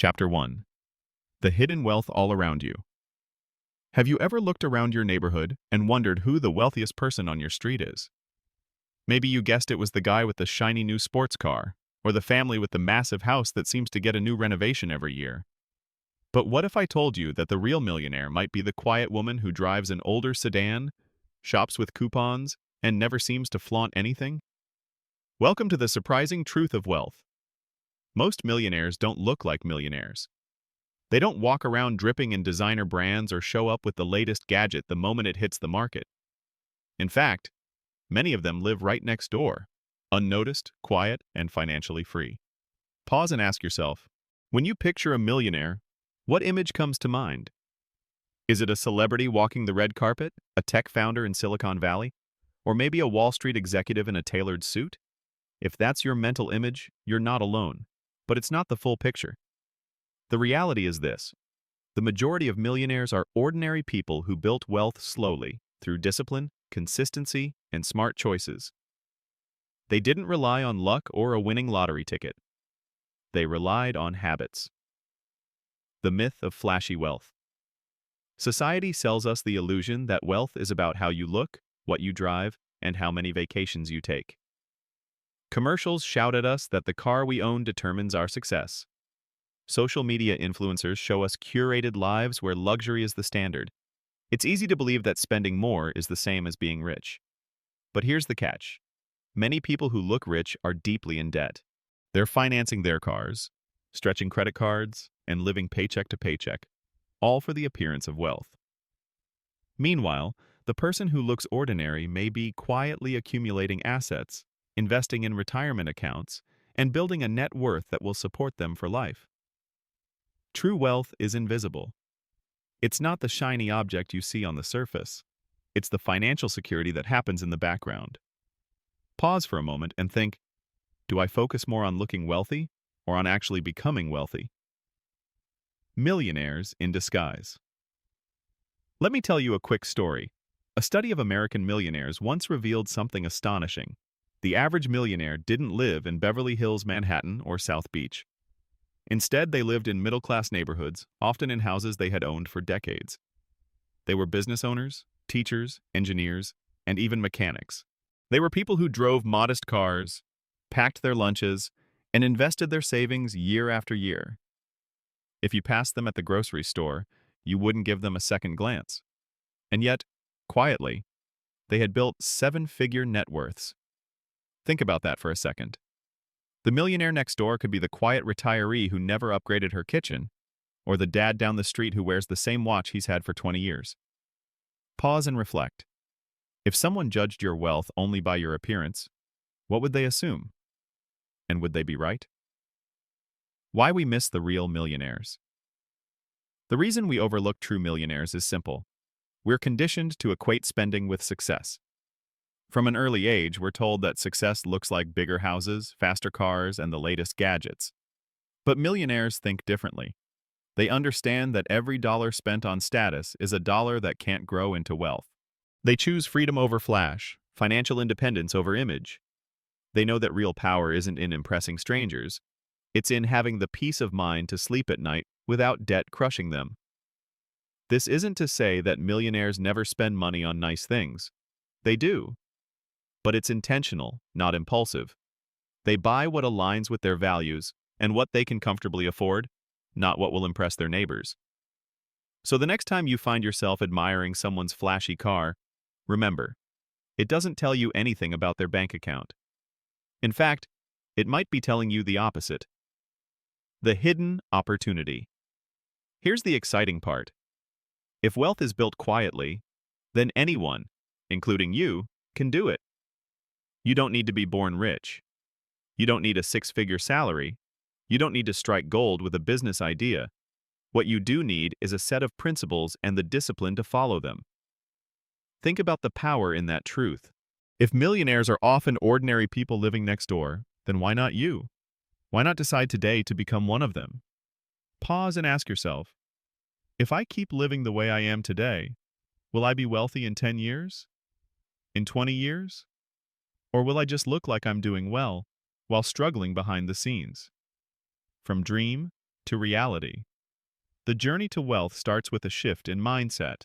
Chapter 1. The Hidden Wealth All Around You. Have you ever looked around your neighborhood and wondered who the wealthiest person on your street is? Maybe you guessed it was the guy with the shiny new sports car, or the family with the massive house that seems to get a new renovation every year. But what if I told you that the real millionaire might be the quiet woman who drives an older sedan, shops with coupons, and never seems to flaunt anything? Welcome to the surprising truth of wealth. Most millionaires don't look like millionaires. They don't walk around dripping in designer brands or show up with the latest gadget the moment it hits the market. In fact, many of them live right next door, unnoticed, quiet, and financially free. Pause and ask yourself, when you picture a millionaire, what image comes to mind? Is it a celebrity walking the red carpet, a tech founder in Silicon Valley, or maybe a Wall Street executive in a tailored suit? If that's your mental image, you're not alone. But it's not the full picture. The reality is this: the majority of millionaires are ordinary people who built wealth slowly, through discipline, consistency, and smart choices. They didn't rely on luck or a winning lottery ticket. They relied on habits. The myth of flashy wealth. Society sells us the illusion that wealth is about how you look, what you drive, and how many vacations you take. Commercials shout at us that the car we own determines our success. Social media influencers show us curated lives where luxury is the standard. It's easy to believe that spending more is the same as being rich. But here's the catch. Many people who look rich are deeply in debt. They're financing their cars, stretching credit cards, and living paycheck to paycheck, all for the appearance of wealth. Meanwhile, the person who looks ordinary may be quietly accumulating assets, investing in retirement accounts, and building a net worth that will support them for life. True wealth is invisible. It's not the shiny object you see on the surface. It's the financial security that happens in the background. Pause for a moment and think, do I focus more on looking wealthy or on actually becoming wealthy? Millionaires in disguise. Let me tell you a quick story. A study of American millionaires once revealed something astonishing. The average millionaire didn't live in Beverly Hills, Manhattan, or South Beach. Instead, they lived in middle-class neighborhoods, often in houses they had owned for decades. They were business owners, teachers, engineers, and even mechanics. They were people who drove modest cars, packed their lunches, and invested their savings year after year. If you passed them at the grocery store, you wouldn't give them a second glance. And yet, quietly, they had built seven-figure net worths. Think about that for a second. The millionaire next door could be the quiet retiree who never upgraded her kitchen, or the dad down the street who wears the same watch he's had for 20 years. Pause and reflect. If someone judged your wealth only by your appearance, what would they assume? And would they be right? Why we miss the real millionaires. The reason we overlook true millionaires is simple. We're conditioned to equate spending with success. From an early age, we're told that success looks like bigger houses, faster cars, and the latest gadgets. But millionaires think differently. They understand that every dollar spent on status is a dollar that can't grow into wealth. They choose freedom over flash, financial independence over image. They know that real power isn't in impressing strangers. It's in having the peace of mind to sleep at night without debt crushing them. This isn't to say that millionaires never spend money on nice things. They do. But it's intentional, not impulsive. They buy what aligns with their values and what they can comfortably afford, not what will impress their neighbors. So the next time you find yourself admiring someone's flashy car, remember, it doesn't tell you anything about their bank account. In fact, it might be telling you the opposite. The hidden opportunity. Here's the exciting part. If wealth is built quietly, then anyone, including you, can do it. You don't need to be born rich. You don't need a six-figure salary. You don't need to strike gold with a business idea. What you do need is a set of principles and the discipline to follow them. Think about the power in that truth. If millionaires are often ordinary people living next door, then why not you? Why not decide today to become one of them? Pause and ask yourself, if I keep living the way I am today, will I be wealthy in 10 years? In 20 years? Or will I just look like I'm doing well, while struggling behind the scenes? From dream to reality. The journey to wealth starts with a shift in mindset.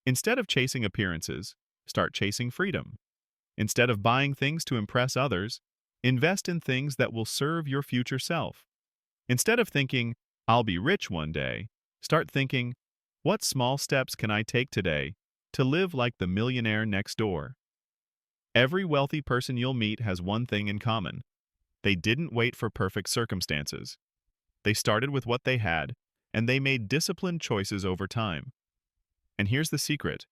Instead of chasing appearances, start chasing freedom. Instead of buying things to impress others, invest in things that will serve your future self. Instead of thinking, I'll be rich one day, start thinking, what small steps can I take today to live like the millionaire next door? Every wealthy person you'll meet has one thing in common. They didn't wait for perfect circumstances. They started with what they had, and they made disciplined choices over time. And here's the secret.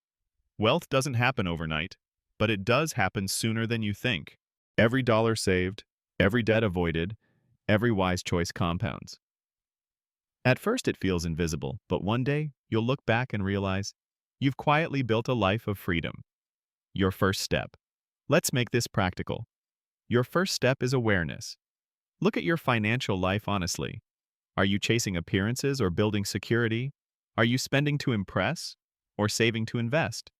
Wealth doesn't happen overnight, but it does happen sooner than you think. Every dollar saved, every debt avoided, every wise choice compounds. At first it feels invisible, but one day you'll look back and realize you've quietly built a life of freedom. Your first step. Let's make this practical. Your first step is awareness. Look at your financial life honestly. Are you chasing appearances or building security? Are you spending to impress or saving to invest?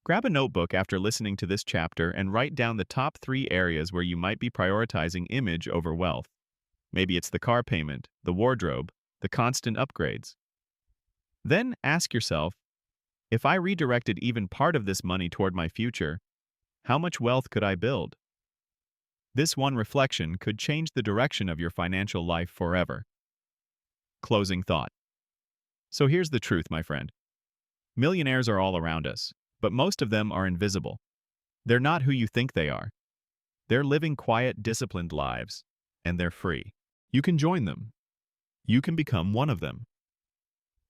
Grab a notebook after listening to this chapter and write down the top 3 areas where you might be prioritizing image over wealth. Maybe it's the car payment, the wardrobe, the constant upgrades. Then ask yourself, if I redirected even part of this money toward my future, how much wealth could I build? This one reflection could change the direction of your financial life forever. Closing thought. So here's the truth, my friend. Millionaires are all around us, but most of them are invisible. They're not who you think they are. They're living quiet, disciplined lives, and they're free. You can join them. You can become one of them.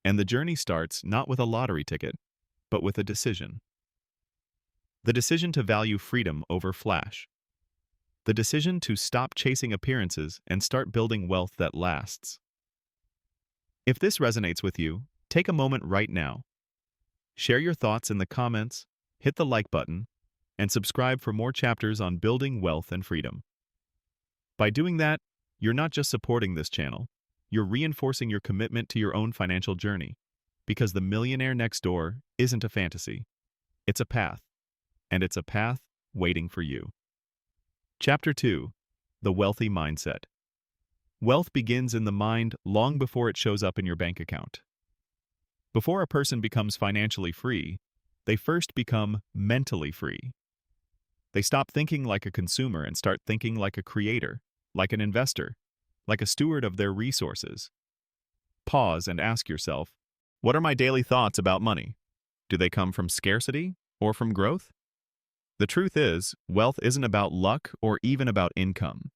And the journey starts not with a lottery ticket, but with a decision. The decision to value freedom over flash. The decision to stop chasing appearances and start building wealth that lasts. If this resonates with you, take a moment right now. Share your thoughts in the comments, hit the like button, and subscribe for more chapters on building wealth and freedom. By doing that, you're not just supporting this channel, you're reinforcing your commitment to your own financial journey, because the millionaire next door isn't a fantasy. It's a path, and it's a path waiting for you. Chapter 2. The Wealthy Mindset. Wealth begins in the mind long before it shows up in your bank account. Before a person becomes financially free, they first become mentally free. They stop thinking like a consumer and start thinking like a creator, like an investor, like a steward of their resources. Pause and ask yourself, what are my daily thoughts about money? Do they come from scarcity or from growth? The truth is, wealth isn't about luck or even about income.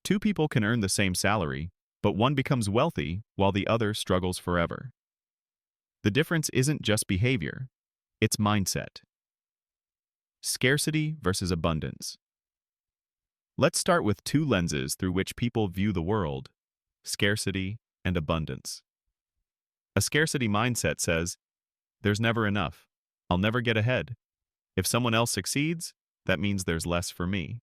2 people can earn the same salary, but one becomes wealthy while the other struggles forever. The difference isn't just behavior, it's mindset. Scarcity versus abundance. Let's start with 2 lenses through which people view the world: scarcity and abundance. A scarcity mindset says, there's never enough. I'll never get ahead. If someone else succeeds, that means there's less for me.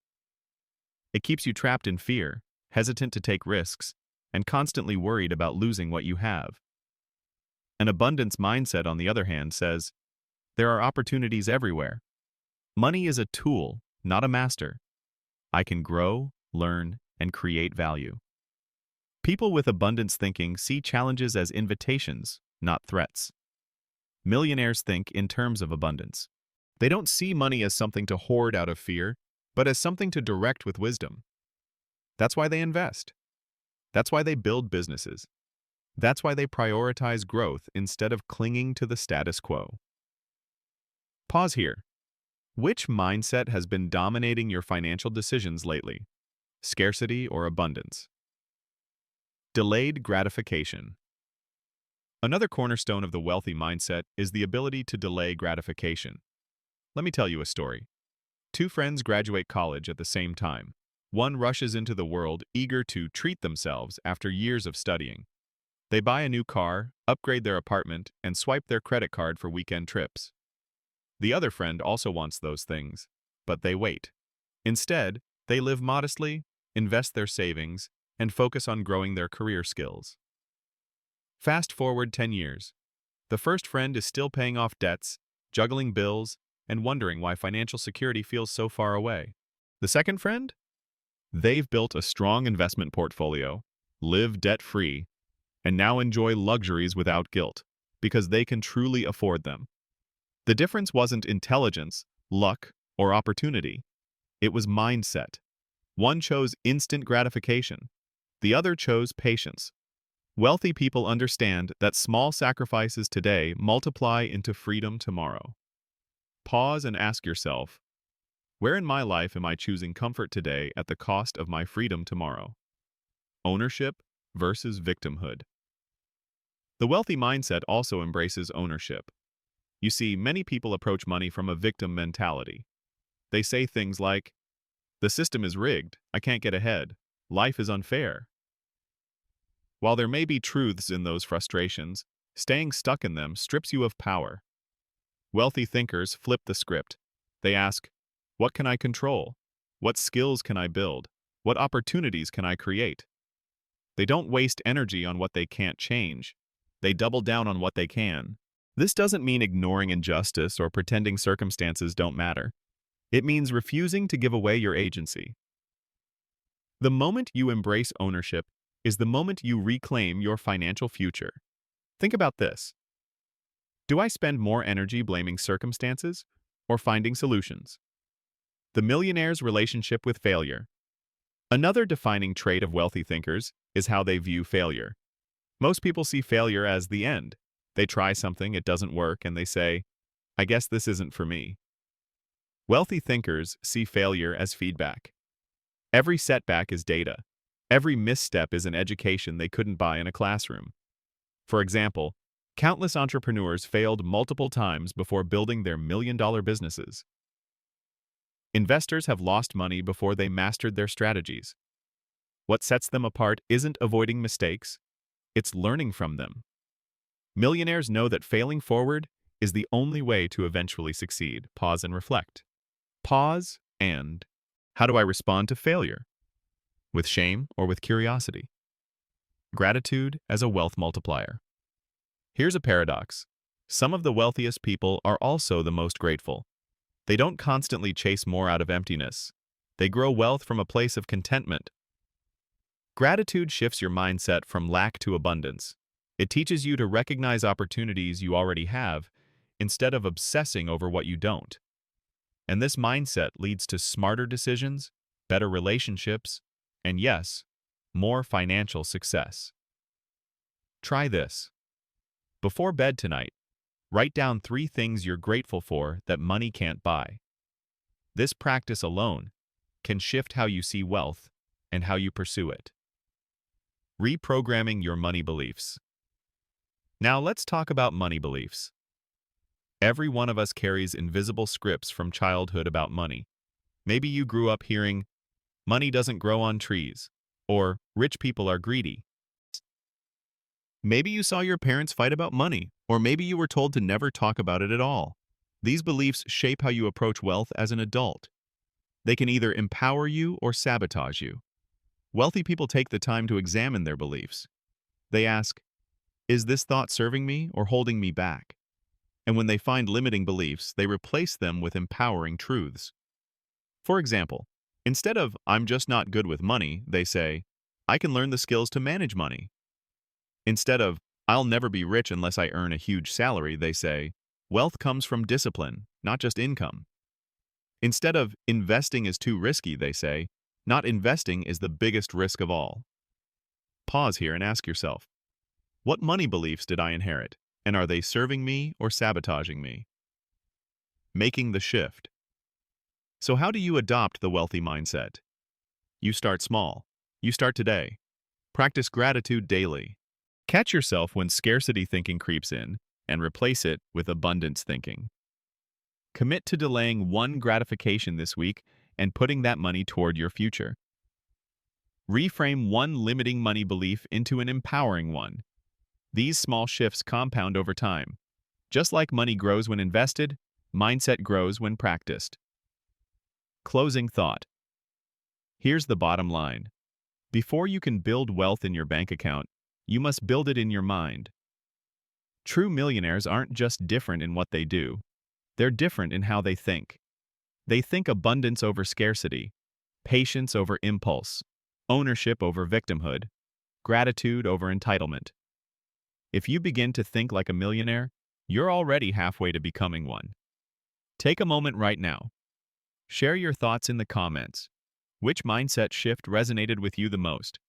It keeps you trapped in fear, hesitant to take risks, and constantly worried about losing what you have. An abundance mindset, on the other hand, says, there are opportunities everywhere. Money is a tool, not a master. I can grow, learn, and create value. People with abundance thinking see challenges as invitations, not threats. Millionaires think in terms of abundance. They don't see money as something to hoard out of fear, but as something to direct with wisdom. That's why they invest. That's why they build businesses. That's why they prioritize growth instead of clinging to the status quo. Pause here. Which mindset has been dominating your financial decisions lately? Scarcity or abundance? Delayed gratification. Another cornerstone of the wealthy mindset is the ability to delay gratification. Let me tell you a story. 2 friends graduate college at the same time. One rushes into the world eager to treat themselves after years of studying. They buy a new car, upgrade their apartment, and swipe their credit card for weekend trips. The other friend also wants those things, but they wait. Instead, they live modestly, invest their savings, and focus on growing their career skills. Fast forward 10 years. The first friend is still paying off debts, juggling bills, and wondering why financial security feels so far away. The second friend? They've built a strong investment portfolio, live debt-free, and now enjoy luxuries without guilt, because they can truly afford them. The difference wasn't intelligence, luck, or opportunity. It was mindset. One chose instant gratification. The other chose patience. Wealthy people understand that small sacrifices today multiply into freedom tomorrow. Pause and ask yourself, where in my life am I choosing comfort today at the cost of my freedom tomorrow? Ownership versus victimhood. The wealthy mindset also embraces ownership. You see, many people approach money from a victim mentality. They say things like, "The system is rigged, I can't get ahead, life is unfair." While there may be truths in those frustrations, staying stuck in them strips you of power. Wealthy thinkers flip the script. They ask, what can I control? What skills can I build? What opportunities can I create? They don't waste energy on what they can't change. They double down on what they can. This doesn't mean ignoring injustice or pretending circumstances don't matter. It means refusing to give away your agency. The moment you embrace ownership is the moment you reclaim your financial future. Think about this. Do I spend more energy blaming circumstances or finding solutions? The millionaire's relationship with failure. Another defining trait of wealthy thinkers is how they view failure. Most people see failure as the end. They try something, it doesn't work, and they say, I guess this isn't for me. Wealthy thinkers see failure as feedback. Every setback is data. Every misstep is an education they couldn't buy in a classroom. For example, countless entrepreneurs failed multiple times before building their million-dollar businesses. Investors have lost money before they mastered their strategies. What sets them apart isn't avoiding mistakes, it's learning from them. Millionaires know that failing forward is the only way to eventually succeed. Pause and reflect. Pause and, how do I respond to failure? With shame or with curiosity? Gratitude as a wealth multiplier. Here's a paradox. Some of the wealthiest people are also the most grateful. They don't constantly chase more out of emptiness. They grow wealth from a place of contentment. Gratitude shifts your mindset from lack to abundance. It teaches you to recognize opportunities you already have instead of obsessing over what you don't. And this mindset leads to smarter decisions, better relationships, and yes, more financial success. Try this. Before bed tonight, write down 3 things you're grateful for that money can't buy. This practice alone can shift how you see wealth and how you pursue it. Reprogramming your money beliefs. Now let's talk about money beliefs. Every one of us carries invisible scripts from childhood about money. Maybe you grew up hearing, money doesn't grow on trees, or rich people are greedy. Maybe you saw your parents fight about money, or maybe you were told to never talk about it at all. These beliefs shape how you approach wealth as an adult. They can either empower you or sabotage you. Wealthy people take the time to examine their beliefs. They ask, is this thought serving me or holding me back? And when they find limiting beliefs, they replace them with empowering truths. For example, instead of, I'm just not good with money, they say, I can learn the skills to manage money. Instead of, I'll never be rich unless I earn a huge salary, they say, wealth comes from discipline, not just income. Instead of, investing is too risky, they say, not investing is the biggest risk of all. Pause here and ask yourself, what money beliefs did I inherit, and are they serving me or sabotaging me? Making the shift. So how do you adopt the wealthy mindset? You start small. You start today. Practice gratitude daily. Catch yourself when scarcity thinking creeps in and replace it with abundance thinking. Commit to delaying one gratification this week and putting that money toward your future. Reframe one limiting money belief into an empowering one. These small shifts compound over time. Just like money grows when invested, mindset grows when practiced. Closing thought. Here's the bottom line. Before you can build wealth in your bank account, you must build it in your mind. True millionaires aren't just different in what they do. They're different in how they think. They think abundance over scarcity, patience over impulse, ownership over victimhood, gratitude over entitlement. If you begin to think like a millionaire, you're already halfway to becoming one. Take a moment right now. Share your thoughts in the comments. Which mindset shift resonated with you the most?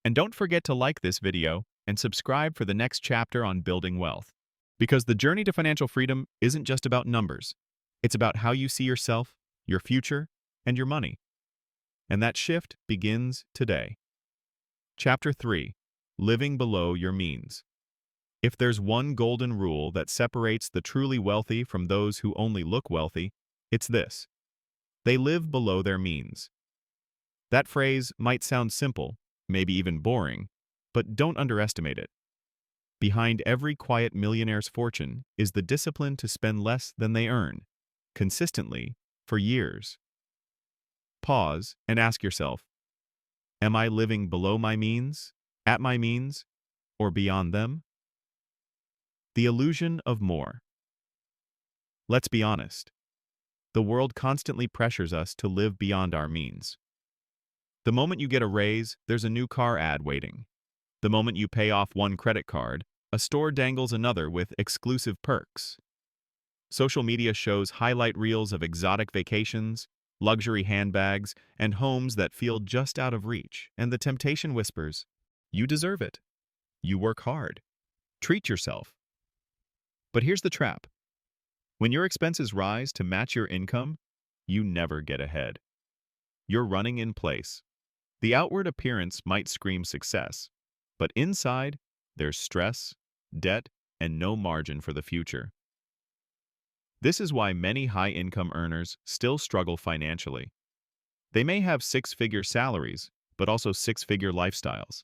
And don't forget to like this video and subscribe for the next chapter on building wealth. Because the journey to financial freedom isn't just about numbers. It's about how you see yourself, your future, and your money. And that shift begins today. Chapter 3. Living Below Your Means. If there's one golden rule that separates the truly wealthy from those who only look wealthy, it's this: they live below their means. That phrase might sound simple, maybe even boring, but don't underestimate it. Behind every quiet millionaire's fortune is the discipline to spend less than they earn, consistently, for years. Pause and ask yourself, am I living below my means, at my means, or beyond them? The illusion of more. Let's be honest. The world constantly pressures us to live beyond our means. The moment you get a raise, there's a new car ad waiting. The moment you pay off one credit card, a store dangles another with exclusive perks. Social media shows highlight reels of exotic vacations, luxury handbags, and homes that feel just out of reach, and the temptation whispers, "You deserve it. You work hard. Treat yourself." But here's the trap. When your expenses rise to match your income, you never get ahead. You're running in place. The outward appearance might scream success, but inside, there's stress, debt, and no margin for the future. This is why many high-income earners still struggle financially. They may have six-figure salaries, but also six-figure lifestyles.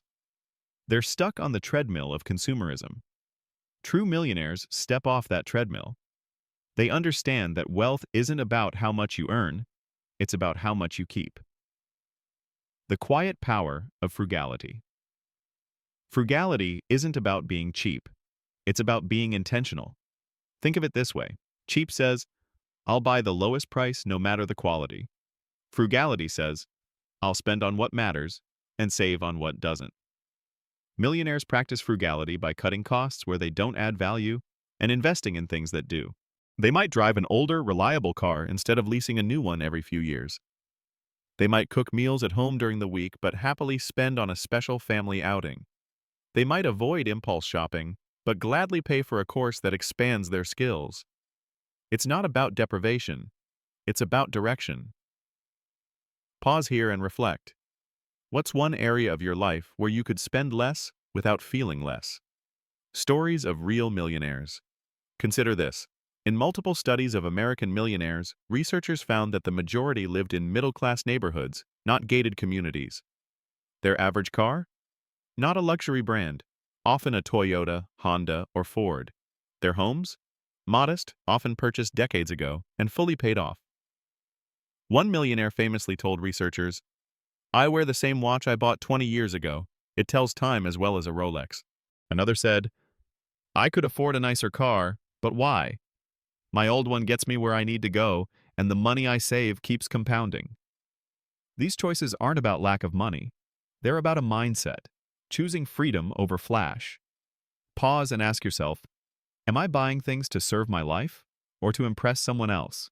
They're stuck on the treadmill of consumerism. True millionaires step off that treadmill. They understand that wealth isn't about how much you earn, it's about how much you keep. The quiet power of frugality. Frugality isn't about being cheap. It's about being intentional. Think of it this way. Cheap says, "I'll buy the lowest price no matter the quality." Frugality says, "I'll spend on what matters and save on what doesn't." Millionaires practice frugality by cutting costs where they don't add value and investing in things that do. They might drive an older, reliable car instead of leasing a new one every few years. They might cook meals at home during the week but happily spend on a special family outing. They might avoid impulse shopping but gladly pay for a course that expands their skills. It's not about deprivation, it's about direction. Pause here and reflect. What's one area of your life where you could spend less without feeling less? Stories of real millionaires. Consider this. In multiple studies of American millionaires, researchers found that the majority lived in middle-class neighborhoods, not gated communities. Their average car? Not a luxury brand, often a Toyota, Honda, or Ford. Their homes? Modest, often purchased decades ago, and fully paid off. One millionaire famously told researchers, "I wear the same watch I bought 20 years ago. It tells time as well as a Rolex." Another said, "I could afford a nicer car, but why? My old one gets me where I need to go, and the money I save keeps compounding." These choices aren't about lack of money. They're about a mindset, choosing freedom over flash. Pause and ask yourself, am I buying things to serve my life or to impress someone else?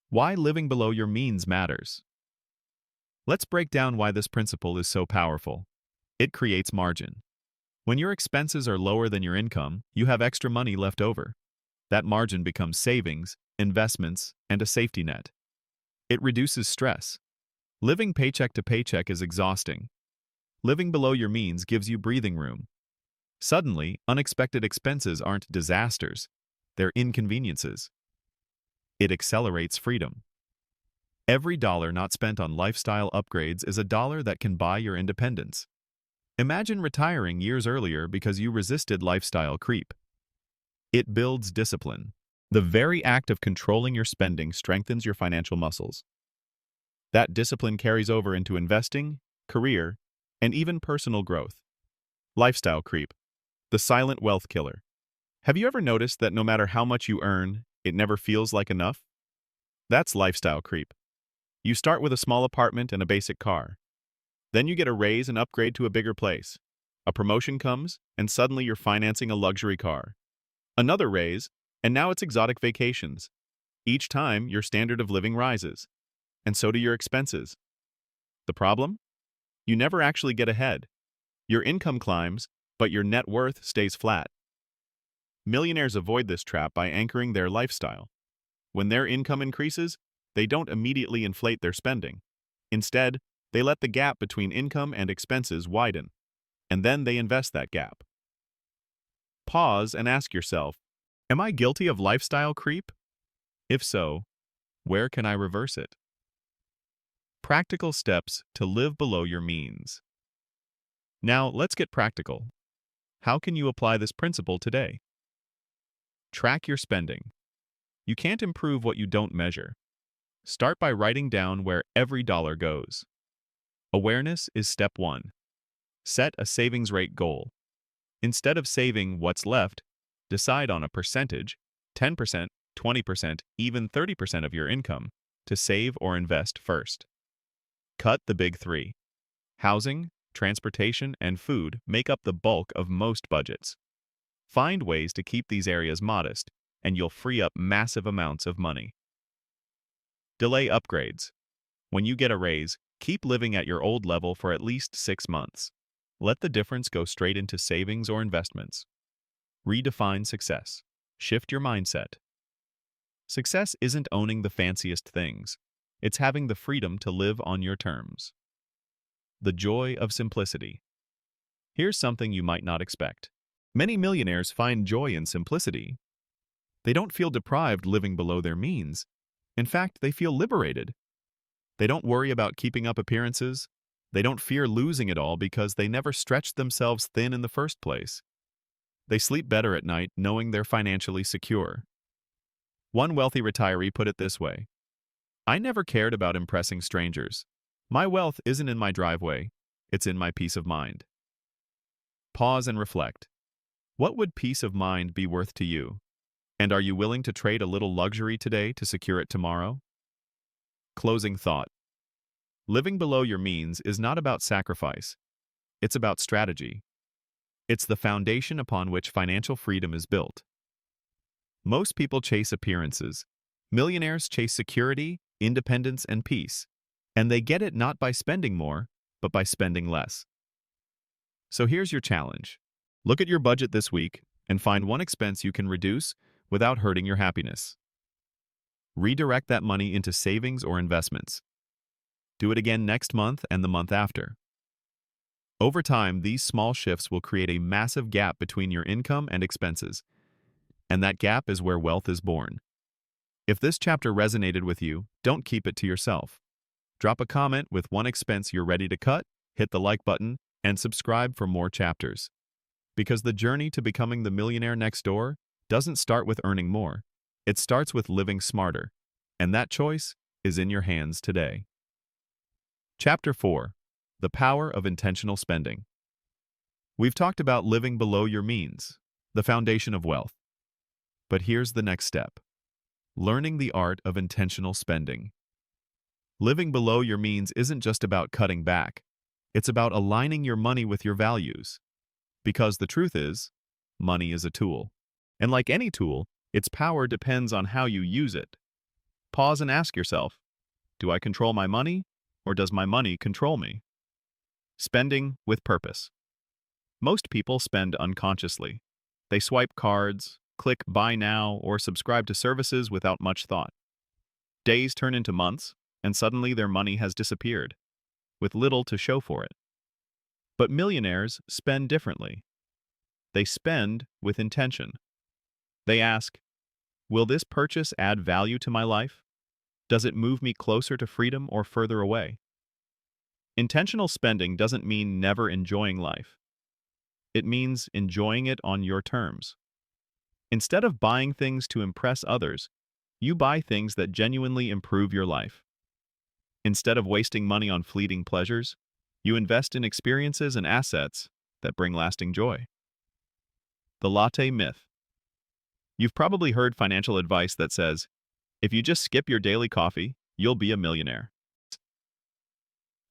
Why living below your means matters. Let's break down why this principle is so powerful. It creates margin. When your expenses are lower than your income, you have extra money left over. That margin becomes savings, investments, and a safety net. It reduces stress. Living paycheck to paycheck is exhausting. Living below your means gives you breathing room. Suddenly, unexpected expenses aren't disasters, they're inconveniences. It accelerates freedom. Every dollar not spent on lifestyle upgrades is a dollar that can buy your independence. Imagine retiring years earlier because you resisted lifestyle creep. It builds discipline. The very act of controlling your spending strengthens your financial muscles. That discipline carries over into investing, career, and even personal growth. Lifestyle creep. The silent wealth killer. Have you ever noticed that no matter how much you earn, it never feels like enough? That's lifestyle creep. You start with a small apartment and a basic car. Then you get a raise and upgrade to a bigger place. A promotion comes, and suddenly you're financing a luxury car. Another raise, and now it's exotic vacations. Each time, your standard of living rises, and so do your expenses. The problem? You never actually get ahead. Your income climbs, but your net worth stays flat. Millionaires avoid this trap by anchoring their lifestyle. When their income increases, they don't immediately inflate their spending. Instead, they let the gap between income and expenses widen, and then they invest that gap. Pause and ask yourself, am I guilty of lifestyle creep? If so, where can I reverse it? Practical steps to live below your means. Now, let's get practical. How can you apply this principle today? Track your spending. You can't improve what you don't measure. Start by writing down where every dollar goes. Awareness is step one. Set a savings rate goal. Instead of saving what's left, decide on a percentage, 10%, 20%, even 30% of your income, to save or invest first. Cut the big three. Housing, transportation, and food make up the bulk of most budgets. Find ways to keep these areas modest, and you'll free up massive amounts of money. Delay upgrades. When you get a raise, keep living at your old level for at least 6 months. Let the difference go straight into savings or investments. Redefine success. Shift your mindset. Success isn't owning the fanciest things. It's having the freedom to live on your terms. The joy of simplicity. Here's something you might not expect. Many millionaires find joy in simplicity. They don't feel deprived living below their means. In fact, they feel liberated. They don't worry about keeping up appearances. They don't fear losing it all because they never stretched themselves thin in the first place. They sleep better at night knowing they're financially secure. One wealthy retiree put it this way: I never cared about impressing strangers. My wealth isn't in my driveway, it's in my peace of mind. Pause and reflect. What would peace of mind be worth to you? And are you willing to trade a little luxury today to secure it tomorrow? Closing thought. Living below your means is not about sacrifice. It's about strategy. It's the foundation upon which financial freedom is built. Most people chase appearances. Millionaires chase security, independence, and peace. And they get it not by spending more, but by spending less. So here's your challenge. Look at your budget this week and find one expense you can reduce without hurting your happiness. Redirect that money into savings or investments. Do it again next month and the month after. Over time, these small shifts will create a massive gap between your income and expenses. And that gap is where wealth is born. If this chapter resonated with you, don't keep it to yourself. Drop a comment with one expense you're ready to cut, hit the like button, and subscribe for more chapters. Because the journey to becoming the millionaire next door doesn't start with earning more. It starts with living smarter. And that choice is in your hands today. Chapter 4. The Power of Intentional Spending. We've talked about living below your means, the foundation of wealth. But here's the next step. Learning the art of intentional spending. Living below your means isn't just about cutting back. It's about aligning your money with your values. Because the truth is, money is a tool. And like any tool, its power depends on how you use it. Pause and ask yourself, do I control my money, or does my money control me? Spending with purpose. Most people spend unconsciously. They swipe cards, click buy now, or subscribe to services without much thought. Days turn into months, and suddenly their money has disappeared, with little to show for it. But millionaires spend differently. They spend with intention. They ask, will this purchase add value to my life? Does it move me closer to freedom or further away? Intentional spending doesn't mean never enjoying life. It means enjoying it on your terms. Instead of buying things to impress others, you buy things that genuinely improve your life. Instead of wasting money on fleeting pleasures, you invest in experiences and assets that bring lasting joy. The latte myth. You've probably heard financial advice that says, if you just skip your daily coffee, you'll be a millionaire.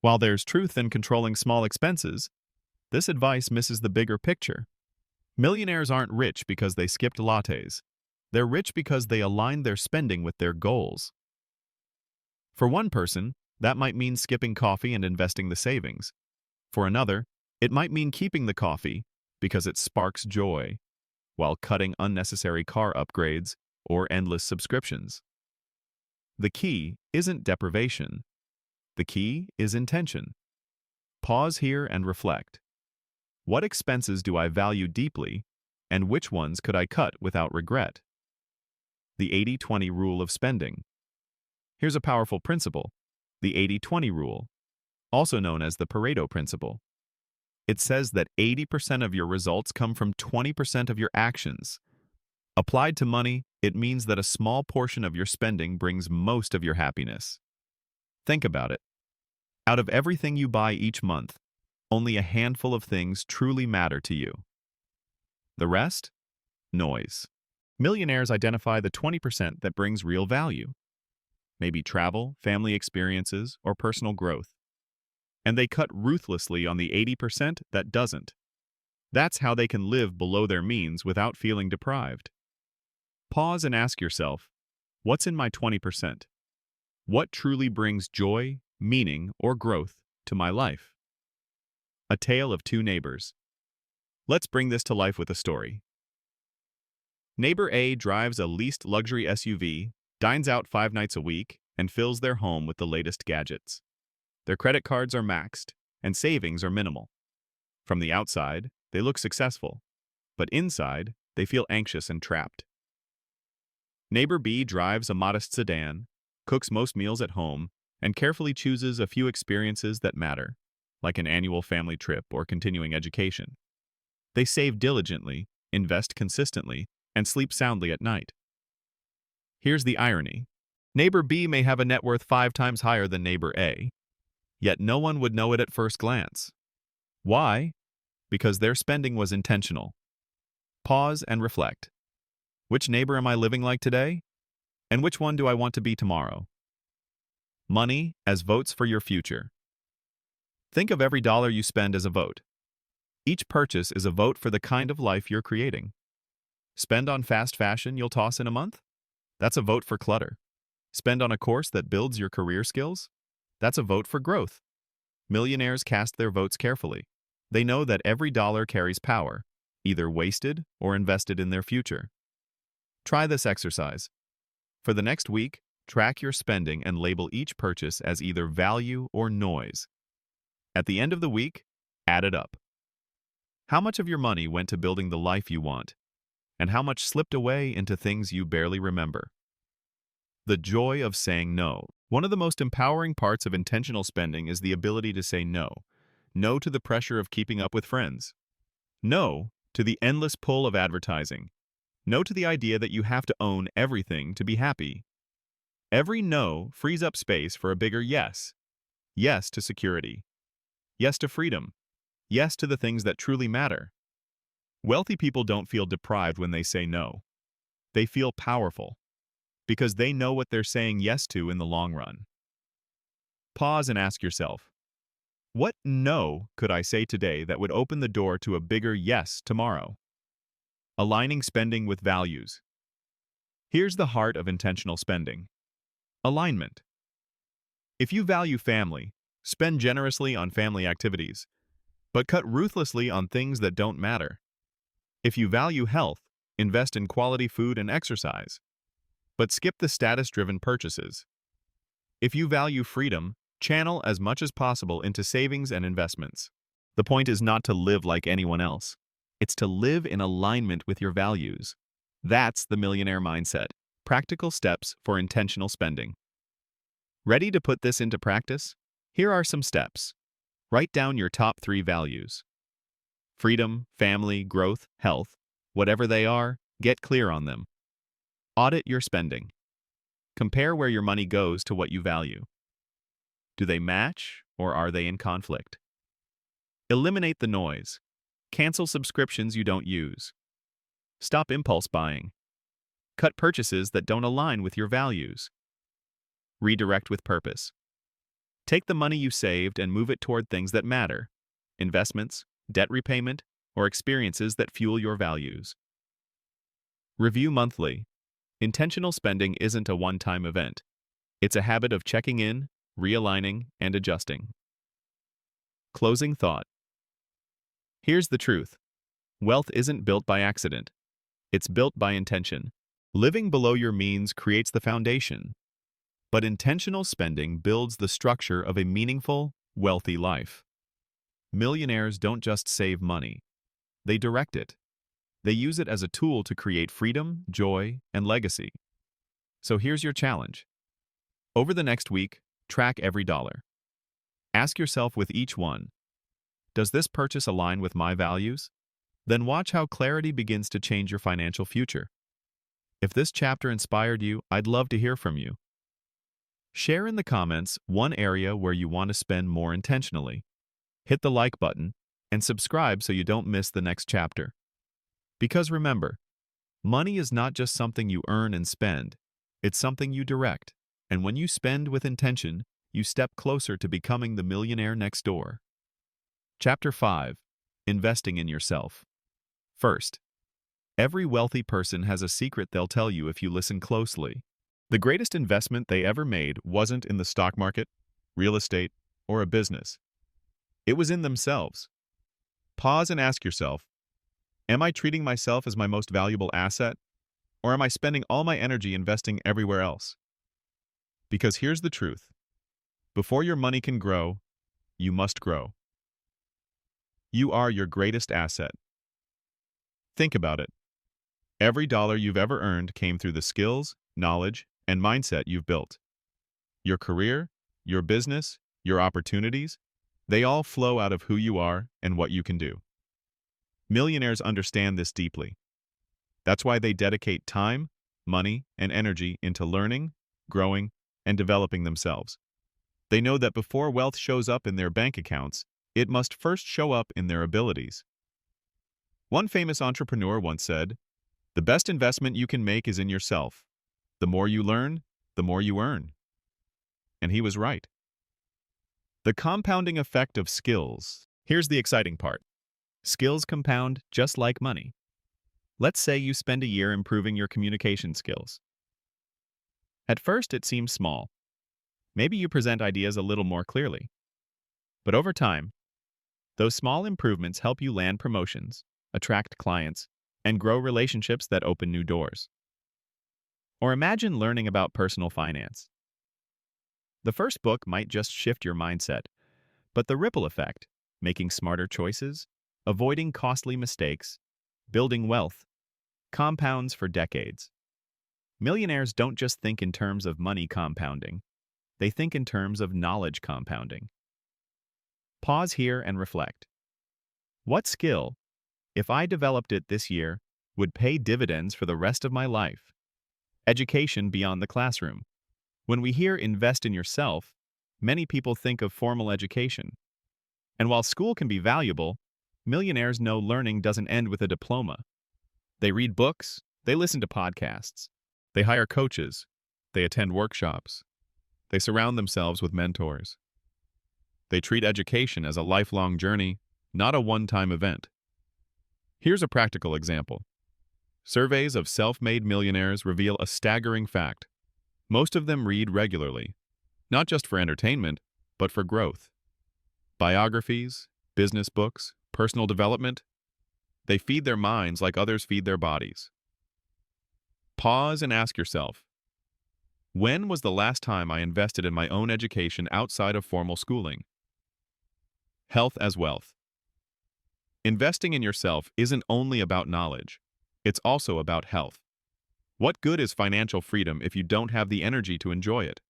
While there's truth in controlling small expenses, This advice misses the bigger picture. Millionaires aren't rich because they skipped lattes. They're rich because they aligned their spending with their goals. For one person, that might mean skipping coffee and investing the savings. For another, it might mean keeping the coffee because it sparks joy, while cutting unnecessary car upgrades or endless subscriptions. The key isn't deprivation. The key is intention. Pause here and reflect. What expenses do I value deeply, and which ones could I cut without regret? The 80-20 rule of spending. Here's a powerful principle, the 80-20 rule, also known as the Pareto principle. It says that 80% of your results come from 20% of your actions. Applied to money, it means that a small portion of your spending brings most of your happiness. Think about it. Out of everything you buy each month, only a handful of things truly matter to you. The rest? Noise. Millionaires identify the 20% that brings real value. Maybe travel, family experiences, or personal growth. And they cut ruthlessly on the 80% that doesn't. That's how they can live below their means without feeling deprived. Pause and ask yourself, what's in my 20%? What truly brings joy, meaning, or growth to my life? A tale of two neighbors. Let's bring this to life with a story. Neighbor A drives a leased luxury SUV, dines out 5 nights a week, and fills their home with the latest gadgets. Their credit cards are maxed, and savings are minimal. From the outside, they look successful, but inside, they feel anxious and trapped. Neighbor B drives a modest sedan, cooks most meals at home, and carefully chooses a few experiences that matter, like an annual family trip or continuing education. They save diligently, invest consistently, and sleep soundly at night. Here's the irony. Neighbor B may have a net worth 5 times higher than neighbor A, yet no one would know it at first glance. Why? Because their spending was intentional. Pause and reflect. Which neighbor am I living like today? And which one do I want to be tomorrow? Money as votes for your future. Think of every dollar you spend as a vote. Each purchase is a vote for the kind of life you're creating. Spend on fast fashion you'll toss in a month? That's a vote for clutter. Spend on a course that builds your career skills? That's a vote for growth. Millionaires cast their votes carefully. They know that every dollar carries power, either wasted or invested in their future. Try this exercise. For the next week, track your spending and label each purchase as either value or noise. At the end of the week, add it up. How much of your money went to building the life you want, and how much slipped away into things you barely remember? The joy of saying no. One of the most empowering parts of intentional spending is the ability to say no. No to the pressure of keeping up with friends. No to the endless pull of advertising. No to the idea that you have to own everything to be happy. Every no frees up space for a bigger yes. Yes to security. Yes to freedom. Yes to the things that truly matter. Wealthy people don't feel deprived when they say no. They feel powerful, because they know what they're saying yes to in the long run. Pause and ask yourself, what no could I say today that would open the door to a bigger yes tomorrow? Aligning spending with values. Here's the heart of intentional spending. Alignment. If you value family, spend generously on family activities, but cut ruthlessly on things that don't matter. If you value health, invest in quality food and exercise, but skip the status-driven purchases. If you value freedom, channel as much as possible into savings and investments. The point is not to live like anyone else. It's to live in alignment with your values. That's the millionaire mindset. Practical steps for intentional spending. Ready to put this into practice? Here are some steps. Write down your top 3 values. Freedom, family, growth, health. Whatever they are, get clear on them. Audit your spending. Compare where your money goes to what you value. Do they match, or are they in conflict? Eliminate the noise. Cancel subscriptions you don't use. Stop impulse buying. Cut purchases that don't align with your values. Redirect with purpose. Take the money you saved and move it toward things that matter. Investments, debt repayment, or experiences that fuel your values. Review monthly. Intentional spending isn't a one-time event. It's a habit of checking in, realigning, and adjusting. Closing thought. Here's the truth. Wealth isn't built by accident. It's built by intention. Living below your means creates the foundation, but intentional spending builds the structure of a meaningful, wealthy life. Millionaires don't just save money. They direct it. They use it as a tool to create freedom, joy, and legacy. So here's your challenge. Over the next week, track every dollar. Ask yourself with each one, does this purchase align with my values? Then watch how clarity begins to change your financial future. If this chapter inspired you, I'd love to hear from you. Share in the comments one area where you want to spend more intentionally. Hit the like button and subscribe so you don't miss the next chapter. Because remember, money is not just something you earn and spend, it's something you direct. And when you spend with intention, you step closer to becoming the millionaire next door. Chapter 5. Investing in yourself. First, every wealthy person has a secret they'll tell you if you listen closely. The greatest investment they ever made wasn't in the stock market, real estate, or a business. It was in themselves. Pause and ask yourself, am I treating myself as my most valuable asset, or am I spending all my energy investing everywhere else? Because here's the truth. Before your money can grow, you must grow. You are your greatest asset. Think about it. Every dollar you've ever earned came through the skills, knowledge, and mindset you've built. Your career, your business, your opportunities, they all flow out of who you are and what you can do. Millionaires understand this deeply. That's why they dedicate time, money, and energy into learning, growing, and developing themselves. They know that before wealth shows up in their bank accounts, it must first show up in their abilities. One famous entrepreneur once said, "The best investment you can make is in yourself. The more you learn, the more you earn." And he was right. The compounding effect of skills. Here's the exciting part. Skills compound just like money. Let's say you spend a year improving your communication skills. At first, it seems small. Maybe you present ideas a little more clearly. But over time, those small improvements help you land promotions, attract clients, and grow relationships that open new doors. Or imagine learning about personal finance. The first book might just shift your mindset, but the ripple effect, making smarter choices, avoiding costly mistakes, building wealth, compounds for decades. Millionaires don't just think in terms of money compounding. They think in terms of knowledge compounding. Pause here and reflect. What skill, if I developed it this year, would pay dividends for the rest of my life? Education beyond the classroom. When we hear invest in yourself, many people think of formal education. And while school can be valuable, millionaires know learning doesn't end with a diploma. They read books, they listen to podcasts, they hire coaches, they attend workshops, they surround themselves with mentors. They treat education as a lifelong journey, not a one-time event. Here's a practical example. Surveys of self-made millionaires reveal a staggering fact. Most of them read regularly, not just for entertainment, but for growth. Biographies, business books, personal development, they feed their minds like others feed their bodies. Pause and ask yourself, when was the last time I invested in my own education outside of formal schooling? Health as wealth. Investing in yourself isn't only about knowledge, it's also about health. What good is financial freedom if you don't have the energy to enjoy it?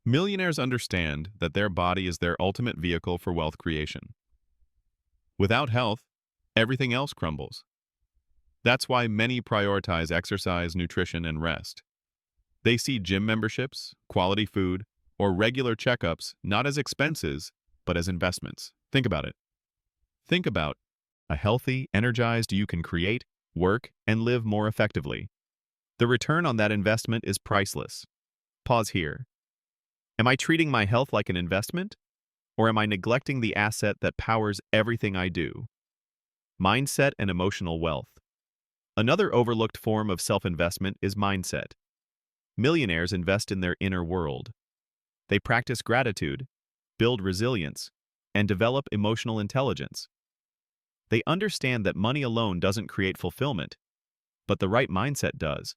Millionaires understand that their body is their ultimate vehicle for wealth creation. Without health, everything else crumbles. That's why many prioritize exercise, nutrition, and rest. They see gym memberships, quality food, or regular checkups not as expenses, but as investments. Think about it. Think about a healthy, energized you can create, work, and live more effectively. The return on that investment is priceless. Pause here. Am I treating my health like an investment? Or am I neglecting the asset that powers everything I do? Mindset and emotional wealth. Another overlooked form of self-investment is mindset. Millionaires invest in their inner world. They practice gratitude, build resilience, and develop emotional intelligence. They understand that money alone doesn't create fulfillment, but the right mindset does.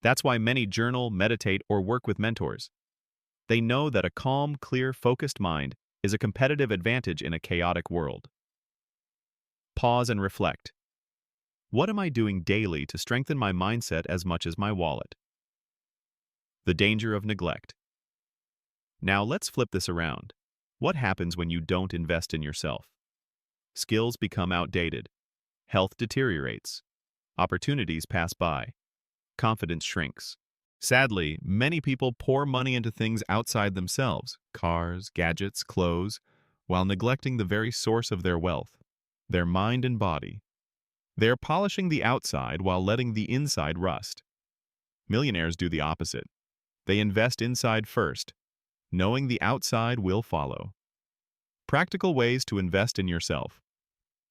That's why many journal, meditate, or work with mentors. They know that a calm, clear, focused mind is a competitive advantage in a chaotic world. Pause and reflect. What am I doing daily to strengthen my mindset as much as my wallet? The danger of neglect. Now let's flip this around. What happens when you don't invest in yourself? Skills become outdated. Health deteriorates. Opportunities pass by. Confidence shrinks. Sadly, many people pour money into things outside themselves, cars, gadgets, clothes, while neglecting the very source of their wealth, their mind and body. They are polishing the outside while letting the inside rust. Millionaires do the opposite. They invest inside first, knowing the outside will follow. Practical ways to invest in yourself.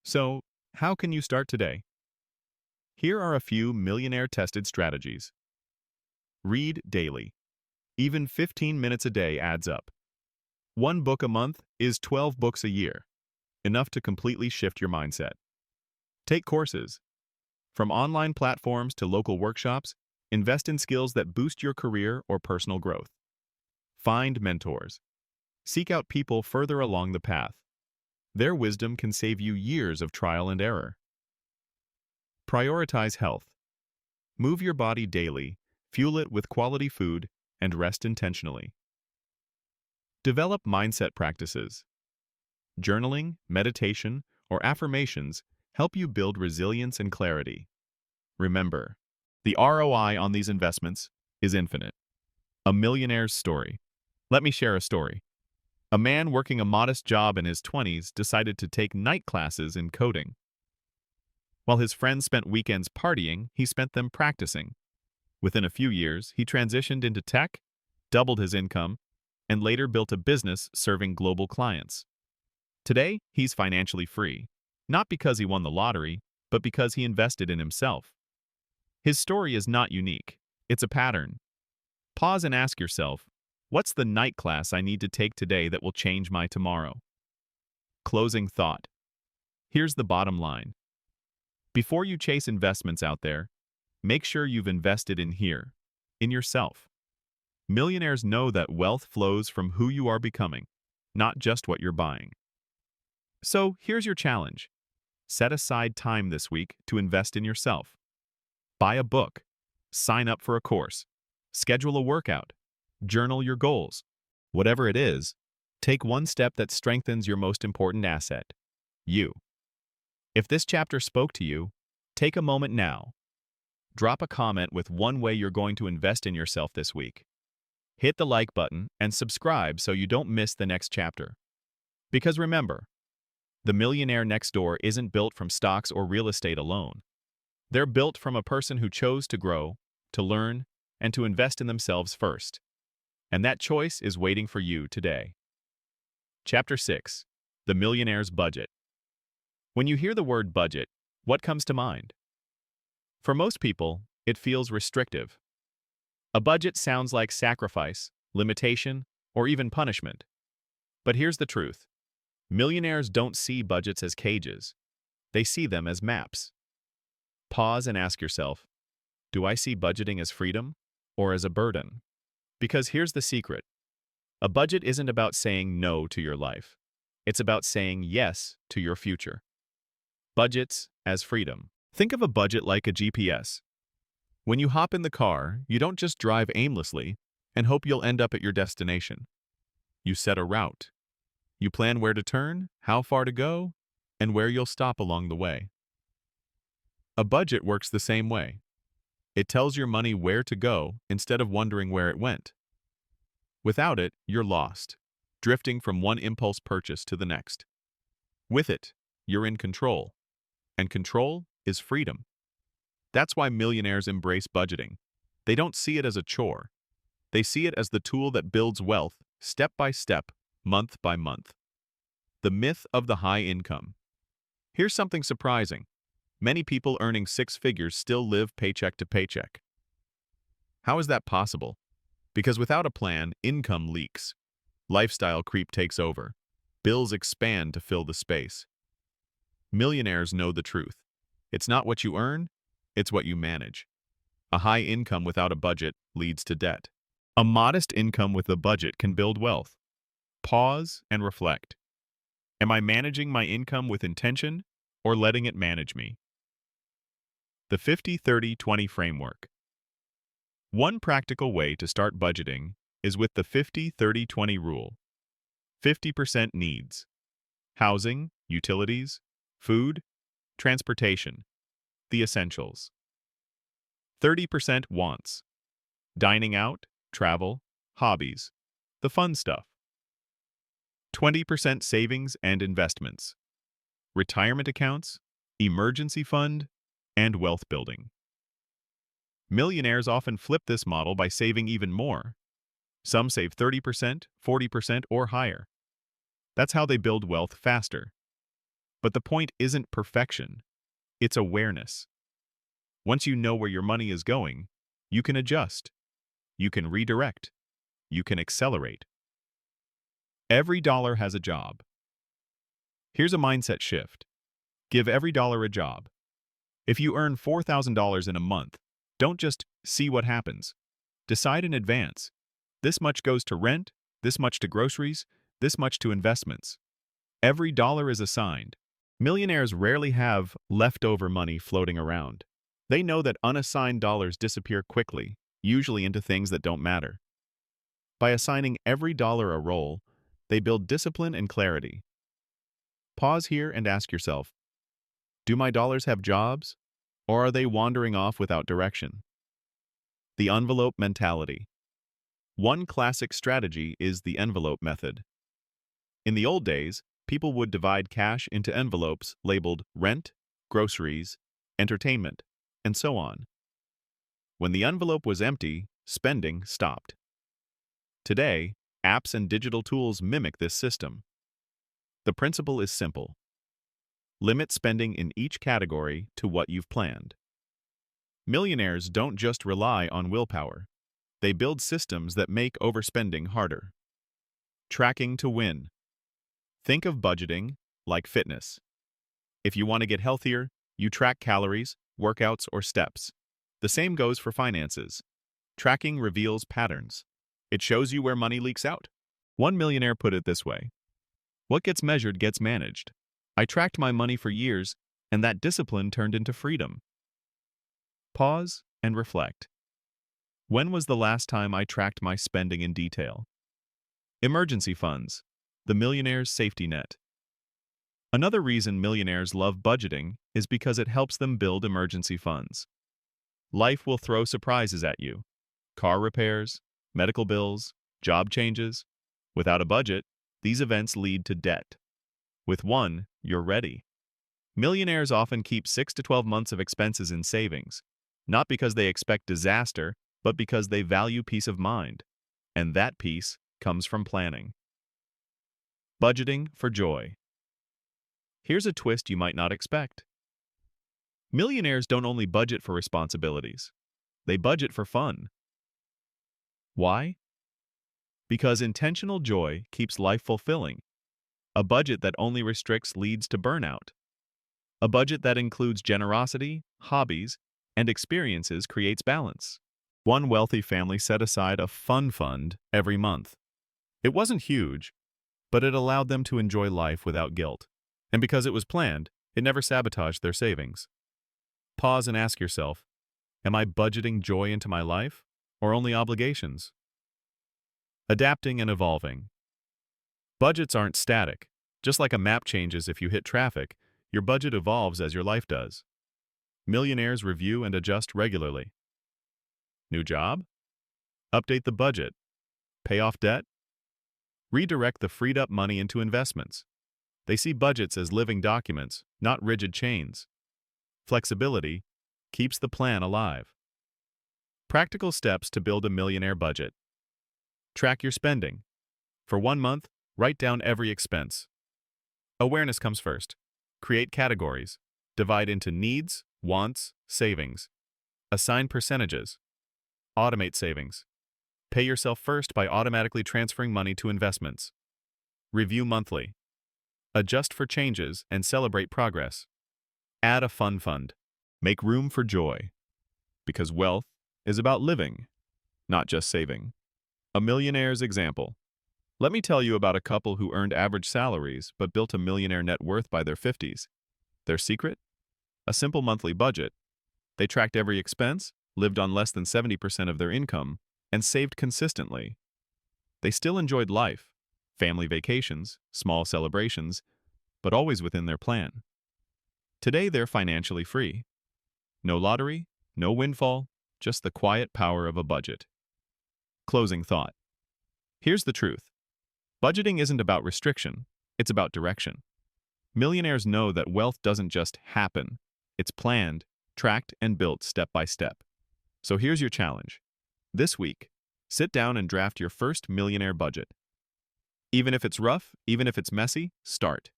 So, how can you start today? Here are a few millionaire-tested strategies. Read daily. Even 15 minutes a day adds up. One book a month is 12 books a year, enough to completely shift your mindset. Take courses. From online platforms to local workshops, invest in skills that boost your career or personal growth. Find mentors. Seek out people further along the path. Their wisdom can save you years of trial and error. Prioritize health. Move your body daily, fuel it with quality food, and rest intentionally. Develop mindset practices. Journaling, meditation, or affirmations help you build resilience and clarity. Remember, the ROI on these investments is infinite. A millionaire's story. Let me share a story. A man working a modest job in his 20s decided to take night classes in coding. While his friends spent weekends partying, he spent them practicing. Within a few years, he transitioned into tech, doubled his income, and later built a business serving global clients. Today, he's financially free, not because he won the lottery, but because he invested in himself. His story is not unique. It's a pattern. Pause and ask yourself, what's the night class I need to take today that will change my tomorrow? Closing thought. Here's the bottom line. Before you chase investments out there, make sure you've invested in here, in yourself. Millionaires know that wealth flows from who you are becoming, not just what you're buying. So here's your challenge. Set aside time this week to invest in yourself. Buy a book, sign up for a course, schedule a workout, journal your goals. Whatever it is, take one step that strengthens your most important asset, you. If this chapter spoke to you, take a moment now. Drop a comment with one way you're going to invest in yourself this week. Hit the like button and subscribe so you don't miss the next chapter. Because remember, the millionaire next door isn't built from stocks or real estate alone. They're built from a person who chose to grow, to learn, and to invest in themselves first. And that choice is waiting for you today. Chapter 6. The Millionaire's Budget. When you hear the word budget, what comes to mind? For most people, it feels restrictive. A budget sounds like sacrifice, limitation, or even punishment. But here's the truth. Millionaires don't see budgets as cages. They see them as maps. Pause and ask yourself, do I see budgeting as freedom or as a burden? Because here's the secret. A budget isn't about saying no to your life. It's about saying yes to your future. Budgets as freedom. Think of a budget like a GPS. When you hop in the car, you don't just drive aimlessly and hope you'll end up at your destination. You set a route. You plan where to turn, how far to go, and where you'll stop along the way. A budget works the same way. It tells your money where to go instead of wondering where it went. Without it, you're lost, drifting from one impulse purchase to the next. With it, you're in control. And control is freedom. That's why millionaires embrace budgeting. They don't see it as a chore. They see it as the tool that builds wealth, step by step, month by month. The myth of the high income. Here's something surprising. Many people earning six figures still live paycheck to paycheck. How is that possible? Because without a plan, income leaks. Lifestyle creep takes over. Bills expand to fill the space. Millionaires know the truth. It's not what you earn, it's what you manage. A high income without a budget leads to debt. A modest income with a budget can build wealth. Pause and reflect. Am I managing my income with intention or letting it manage me? The 50-30-20 framework. One practical way to start budgeting is with the 50-30-20 rule. 50% needs: housing, utilities, food, transportation, the essentials. 30% wants: dining out, travel, hobbies, the fun stuff. 20% savings and investments: retirement accounts, emergency fund, and wealth building. Millionaires often flip this model by saving even more. Some save 30%, 40%, or higher. That's how they build wealth faster. But the point isn't perfection, it's awareness. Once you know where your money is going, you can adjust, you can redirect, you can accelerate. Every dollar has a job. Here's a mindset shift. Give every dollar a job. If you earn $4,000 in a month, don't just see what happens. Decide in advance. This much goes to rent, this much to groceries, this much to investments. Every dollar is assigned. Millionaires rarely have leftover money floating around. They know that unassigned dollars disappear quickly, usually into things that don't matter. By assigning every dollar a role, they build discipline and clarity. Pause here and ask yourself, do my dollars have jobs, or are they wandering off without direction? The envelope mentality. One classic strategy is the envelope method. In the old days, people would divide cash into envelopes labeled rent, groceries, entertainment, and so on. When the envelope was empty, spending stopped. Today, apps and digital tools mimic this system. The principle is simple. Limit spending in each category to what you've planned. Millionaires don't just rely on willpower. They build systems that make overspending harder. Tracking to win. Think of budgeting like fitness. If you want to get healthier, you track calories, workouts, or steps. The same goes for finances. Tracking reveals patterns. It shows you where money leaks out. One millionaire put it this way: what gets measured gets managed. I tracked my money for years, and that discipline turned into freedom. Pause and reflect. When was the last time I tracked my spending in detail? Emergency funds, the millionaire's safety net. Another reason millionaires love budgeting is because it helps them build emergency funds. Life will throw surprises at you. Car repairs, medical bills, job changes. Without a budget, these events lead to debt. With one, you're ready. Millionaires often keep 6 to 12 months of expenses in savings, not because they expect disaster, but because they value peace of mind. And that peace comes from planning. Budgeting for joy. Here's a twist you might not expect. Millionaires don't only budget for responsibilities, they budget for fun. Why? Because intentional joy keeps life fulfilling. A budget that only restricts leads to burnout. A budget that includes generosity, hobbies, and experiences creates balance. One wealthy family set aside a fun fund every month. It wasn't huge, but it allowed them to enjoy life without guilt. And because it was planned, it never sabotaged their savings. Pause and ask yourself, am I budgeting joy into my life, or only obligations? Adapting and evolving. Budgets aren't static. Just like a map changes if you hit traffic, your budget evolves as your life does. Millionaires review and adjust regularly. New job? Update the budget. Pay off debt? Redirect the freed up money into investments. They see budgets as living documents, not rigid chains. Flexibility keeps the plan alive. Practical steps to build a millionaire budget. Track your spending. For 1 month, Write down every expense. Awareness comes first. Create categories. Divide into needs, wants, savings. Assign percentages. Automate savings. Pay yourself first by automatically transferring money to investments. Review monthly. Adjust for changes and celebrate progress. Add a fun fund. Make room for joy. Because wealth is about living, not just saving. A millionaire's example. Let me tell you about a couple who earned average salaries but built a millionaire net worth by their 50s. Their secret? A simple monthly budget. They tracked every expense, lived on less than 70% of their income, and saved consistently. They still enjoyed life, family vacations, small celebrations, but always within their plan. Today they're financially free. No lottery, no windfall, just the quiet power of a budget. Closing thought. Here's the truth. Budgeting isn't about restriction, it's about direction. Millionaires know that wealth doesn't just happen, it's planned, tracked, and built step by step. So here's your challenge. This week, sit down and draft your first millionaire budget. Even if it's rough, even if it's messy, start.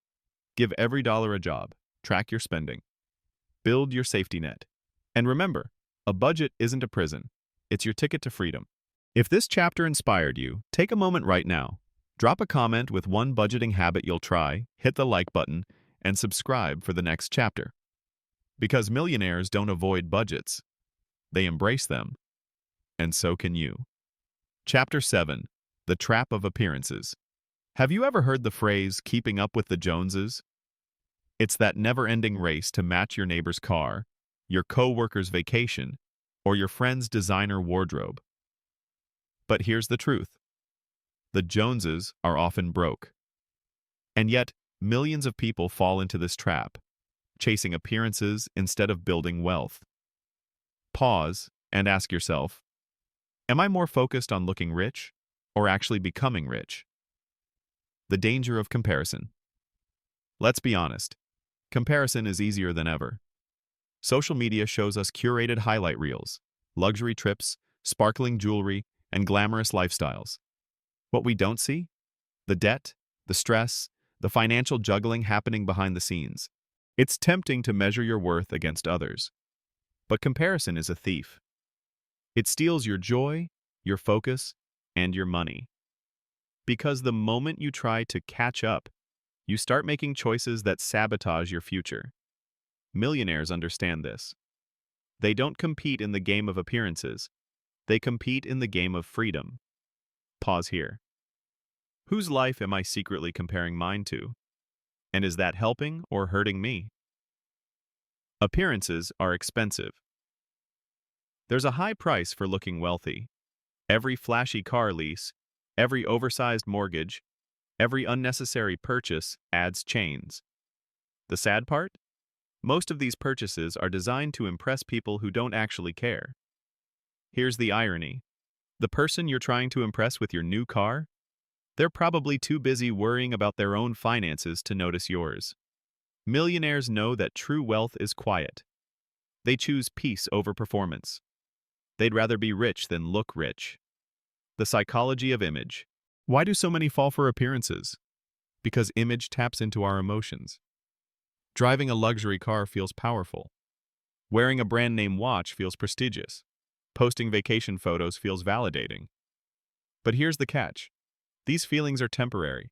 Give every dollar a job. Track your spending. Build your safety net. And remember, a budget isn't a prison. It's your ticket to freedom. If this chapter inspired you, take a moment right now. Drop a comment with one budgeting habit you'll try, hit the like button, and subscribe for the next chapter. Because millionaires don't avoid budgets. They embrace them. And so can you. Chapter 7. The Trap of Appearances. Have you ever heard the phrase, keeping up with the Joneses? It's that never-ending race to match your neighbor's car, your co-worker's vacation, or your friend's designer wardrobe. But here's the truth. The Joneses are often broke. And yet, millions of people fall into this trap, chasing appearances instead of building wealth. Pause and ask yourself, am I more focused on looking rich or actually becoming rich? The danger of comparison. Let's be honest. Comparison is easier than ever. Social media shows us curated highlight reels, luxury trips, sparkling jewelry, and glamorous lifestyles. What we don't see? The debt, the stress, the financial juggling happening behind the scenes. It's tempting to measure your worth against others. But comparison is a thief. It steals your joy, your focus, and your money. Because the moment you try to catch up, you start making choices that sabotage your future. Millionaires understand this. They don't compete in the game of appearances. They compete in the game of freedom. Pause here. Whose life am I secretly comparing mine to? And is that helping or hurting me? Appearances are expensive. There's a high price for looking wealthy. Every flashy car lease, every oversized mortgage, every unnecessary purchase adds chains. The sad part? Most of these purchases are designed to impress people who don't actually care. Here's the irony. The person you're trying to impress with your new car? They're probably too busy worrying about their own finances to notice yours. Millionaires know that true wealth is quiet. They choose peace over performance. They'd rather be rich than look rich. The psychology of image. Why do so many fall for appearances? Because image taps into our emotions. Driving a luxury car feels powerful. Wearing a brand name watch feels prestigious. Posting vacation photos feels validating. But here's the catch. These feelings are temporary.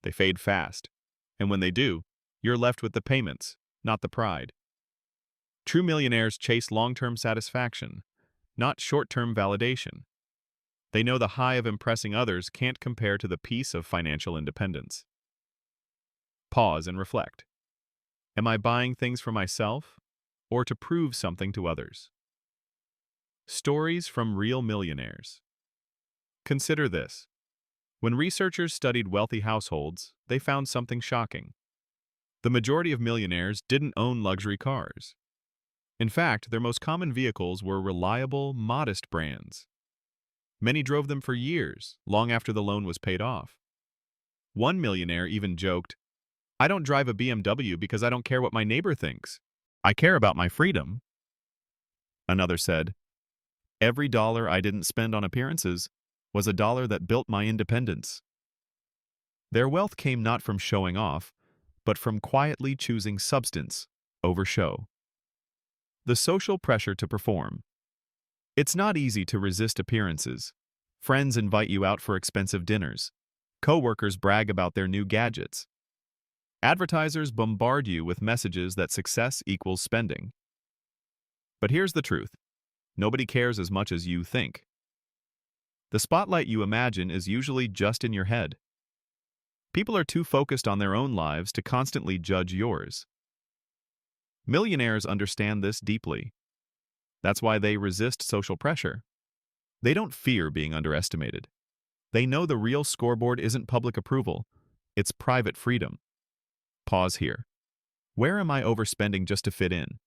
They fade fast. And when they do, you're left with the payments, not the pride. True millionaires chase long-term satisfaction, not short-term validation. They know the high of impressing others can't compare to the peace of financial independence. Pause and reflect. Am I buying things for myself or to prove something to others? Stories from real millionaires. Consider this. When researchers studied wealthy households, they found something shocking. The majority of millionaires didn't own luxury cars. In fact, their most common vehicles were reliable, modest brands. Many drove them for years, long after the loan was paid off. One millionaire even joked, "I don't drive a BMW because I don't care what my neighbor thinks. I care about my freedom." Another said, "Every dollar I didn't spend on appearances was a dollar that built my independence." Their wealth came not from showing off, but from quietly choosing substance over show. The social pressure to perform. It's not easy to resist appearances. Friends invite you out for expensive dinners. Coworkers brag about their new gadgets. Advertisers bombard you with messages that success equals spending. But here's the truth. Nobody cares as much as you think. The spotlight you imagine is usually just in your head. People are too focused on their own lives to constantly judge yours. Millionaires understand this deeply. That's why they resist social pressure. They don't fear being underestimated. They know the real scoreboard isn't public approval, it's private freedom. Pause here. Where am I overspending just to fit in?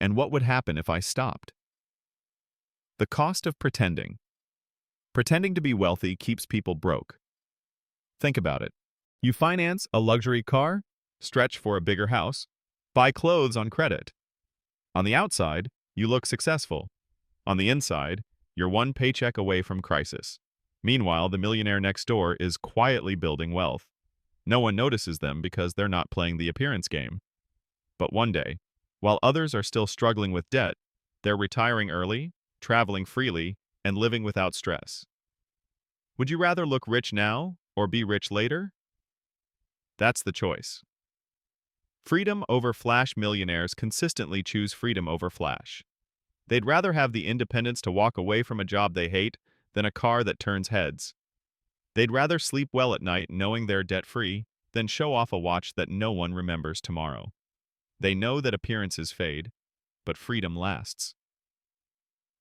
And what would happen if I stopped? The cost of pretending. Pretending to be wealthy keeps people broke. Think about it. You finance a luxury car, stretch for a bigger house, buy clothes on credit. On the outside, you look successful. On the inside, you're one paycheck away from crisis. Meanwhile, the millionaire next door is quietly building wealth. No one notices them because they're not playing the appearance game. But one day, while others are still struggling with debt, they're retiring early, traveling freely, and living without stress. Would you rather look rich now or be rich later? That's the choice. Freedom over flash. Millionaires consistently choose freedom over flash. They'd rather have the independence to walk away from a job they hate than a car that turns heads. They'd rather sleep well at night knowing they're debt-free than show off a watch that no one remembers tomorrow. They know that appearances fade, but freedom lasts.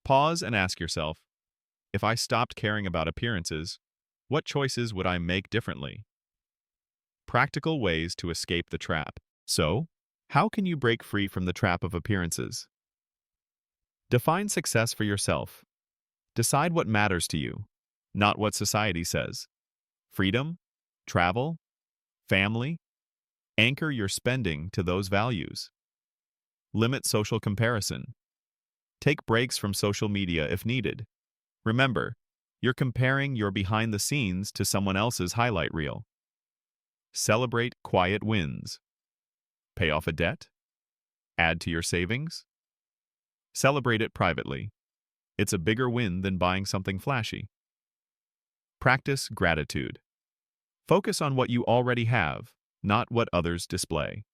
Pause and ask yourself, if I stopped caring about appearances, what choices would I make differently? Practical ways to escape the trap. So, how can you break free from the trap of appearances? Define success for yourself. Decide what matters to you, not what society says. Freedom, travel, family. Anchor your spending to those values. Limit social comparison. Take breaks from social media if needed. Remember, you're comparing your behind the scenes to someone else's highlight reel. Celebrate quiet wins. Pay off a debt? Add to your savings? Celebrate it privately. It's a bigger win than buying something flashy. Practice gratitude. Focus on what you already have, not what others display.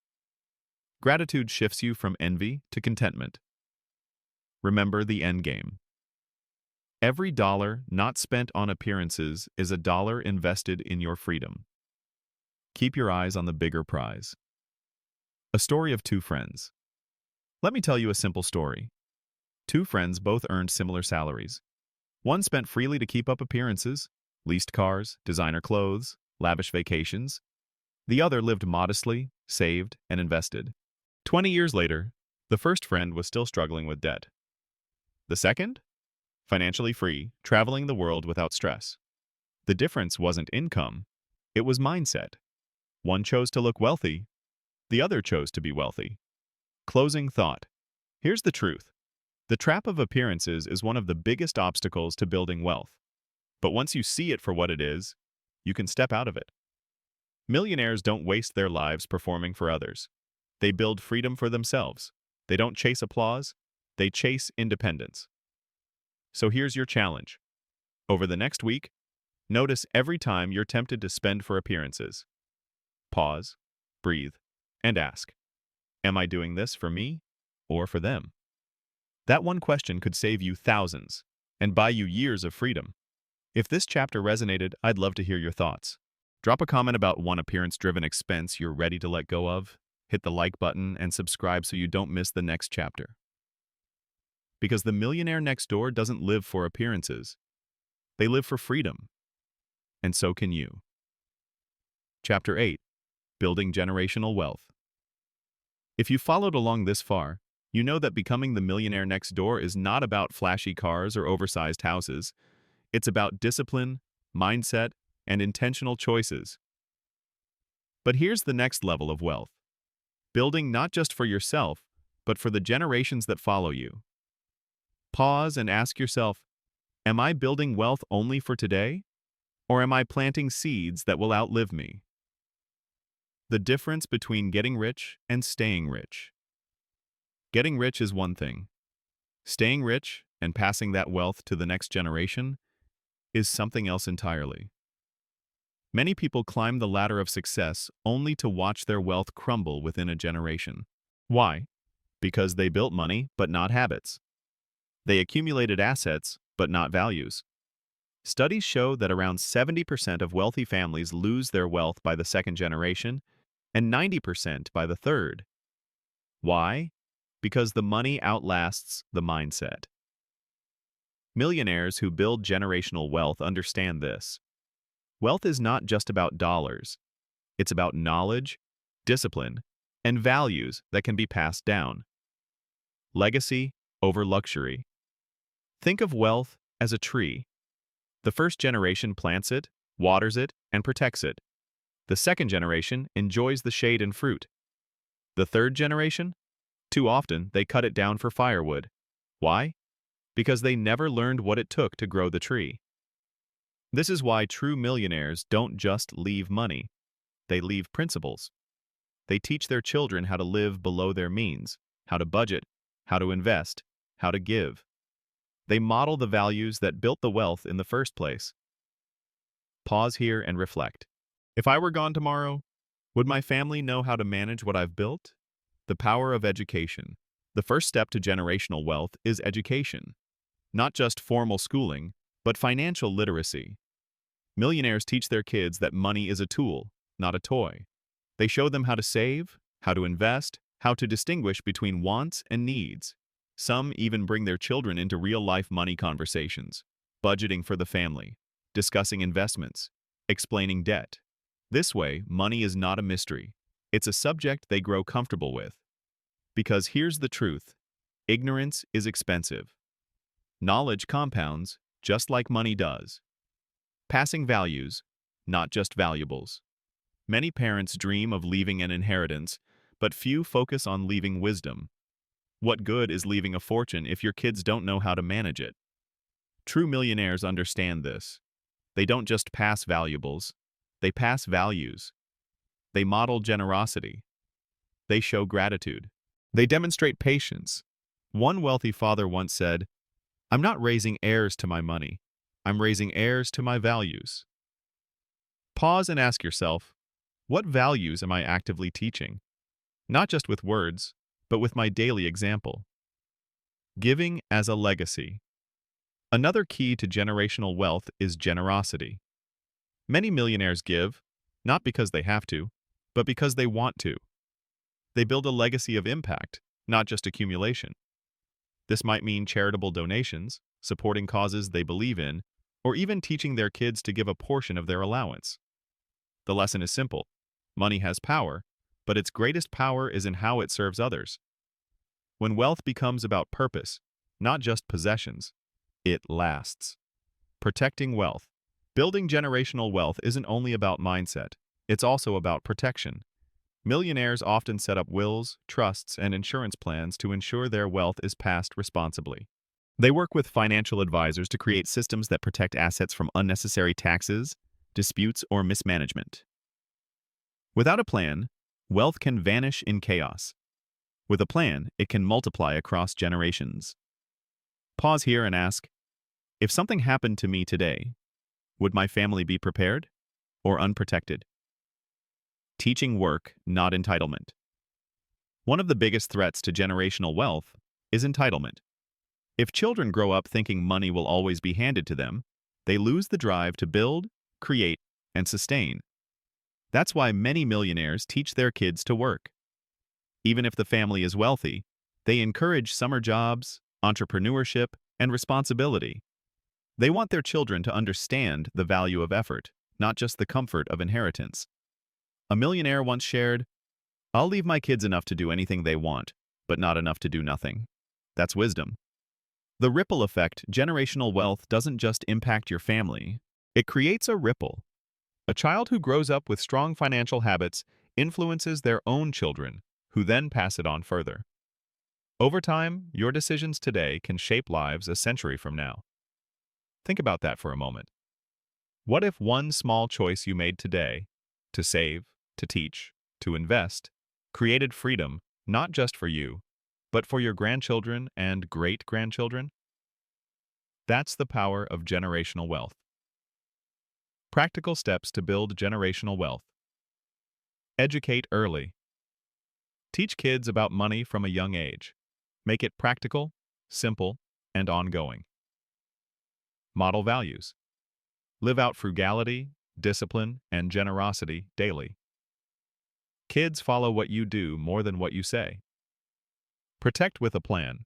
Gratitude shifts you from envy to contentment. Remember the end game. Every dollar not spent on appearances is a dollar invested in your freedom. Keep your eyes on the bigger prize. A story of two friends. Let me tell you a simple story. Two friends both earned similar salaries. One spent freely to keep up appearances, leased cars, designer clothes, lavish vacations. The other lived modestly, saved, and invested. 20 years later, the first friend was still struggling with debt. The second? Financially free, traveling the world without stress. The difference wasn't income, it was mindset. One chose to look wealthy, the other chose to be wealthy. Closing thought. Here's the truth. The trap of appearances is one of the biggest obstacles to building wealth. But once you see it for what it is, you can step out of it. Millionaires don't waste their lives performing for others. They build freedom for themselves. They don't chase applause, they chase independence. So here's your challenge. Over the next week, notice every time you're tempted to spend for appearances. Pause, breathe, and ask, am I doing this for me or for them? That one question could save you thousands and buy you years of freedom. If this chapter resonated, I'd love to hear your thoughts. Drop a comment about one appearance-driven expense you're ready to let go of. Hit the like button and subscribe so you don't miss the next chapter. Because the millionaire next door doesn't live for appearances. They live for freedom. And so can you. Chapter 8. Building Generational Wealth. If you followed along this far, you know that becoming the millionaire next door is not about flashy cars or oversized houses. It's about discipline, mindset, and intentional choices. But here's the next level of wealth. Building not just for yourself, but for the generations that follow you. Pause and ask yourself, am I building wealth only for today? Or am I planting seeds that will outlive me? The difference between getting rich and staying rich. Getting rich is one thing. Staying rich and passing that wealth to the next generation is something else entirely. Many people climb the ladder of success only to watch their wealth crumble within a generation. Why? Because they built money, but not habits. They accumulated assets, but not values. Studies show that around 70% of wealthy families lose their wealth by the second generation and 90% by the third. Why? Because the money outlasts the mindset. Millionaires who build generational wealth understand this. Wealth is not just about dollars. It's about knowledge, discipline, and values that can be passed down. Legacy over luxury. Think of wealth as a tree. The first generation plants it, waters it, and protects it. The second generation enjoys the shade and fruit. The third generation? Too often, they cut it down for firewood. Why? Because they never learned what it took to grow the tree. This is why true millionaires don't just leave money. They leave principles. They teach their children how to live below their means, how to budget, how to invest, how to give. They model the values that built the wealth in the first place. Pause here and reflect. If I were gone tomorrow, would my family know how to manage what I've built? The power of education. The first step to generational wealth is education. Not just formal schooling, but financial literacy. Millionaires teach their kids that money is a tool, not a toy. They show them how to save, how to invest, how to distinguish between wants and needs. Some even bring their children into real-life money conversations, budgeting for the family, discussing investments, explaining debt. This way, money is not a mystery. It's a subject they grow comfortable with. Because here's the truth: ignorance is expensive. Knowledge compounds, just like money does. Passing values, not just valuables. Many parents dream of leaving an inheritance, but few focus on leaving wisdom. What good is leaving a fortune if your kids don't know how to manage it? True millionaires understand this. They don't just pass valuables, they pass values. They model generosity. They show gratitude. They demonstrate patience. One wealthy father once said, "I'm not raising heirs to my money. I'm raising heirs to my values." Pause and ask yourself, what values am I actively teaching? Not just with words, but with my daily example. Giving as a legacy. Another key to generational wealth is generosity. Many millionaires give, not because they have to, but because they want to. They build a legacy of impact, not just accumulation. This might mean charitable donations, supporting causes they believe in, or even teaching their kids to give a portion of their allowance. The lesson is simple. Money has power, but its greatest power is in how it serves others. When wealth becomes about purpose, not just possessions, it lasts. Protecting wealth. Building generational wealth isn't only about mindset, it's also about protection. Millionaires often set up wills, trusts, and insurance plans to ensure their wealth is passed responsibly. They work with financial advisors to create systems that protect assets from unnecessary taxes, disputes, or mismanagement. Without a plan, wealth can vanish in chaos. With a plan, it can multiply across generations. Pause here and ask, if something happened to me today, would my family be prepared or unprotected? Teaching work, not entitlement. One of the biggest threats to generational wealth is entitlement. If children grow up thinking money will always be handed to them, they lose the drive to build, create, and sustain. That's why many millionaires teach their kids to work. Even if the family is wealthy, they encourage summer jobs, entrepreneurship, and responsibility. They want their children to understand the value of effort, not just the comfort of inheritance. A millionaire once shared, "I'll leave my kids enough to do anything they want, but not enough to do nothing." That's wisdom. The ripple effect. Generational wealth doesn't just impact your family, it creates a ripple. A child who grows up with strong financial habits influences their own children, who then pass it on further. Over time, your decisions today can shape lives a century from now. Think about that for a moment. What if one small choice you made today, to save, to teach, to invest, created freedom not just for you, but for your grandchildren and great-grandchildren? That's the power of generational wealth. Practical steps to build generational wealth. Educate early. Teach kids about money from a young age. Make it practical, simple, and ongoing. Model values. Live out frugality, discipline, and generosity daily. Kids follow what you do more than what you say. Protect with a plan.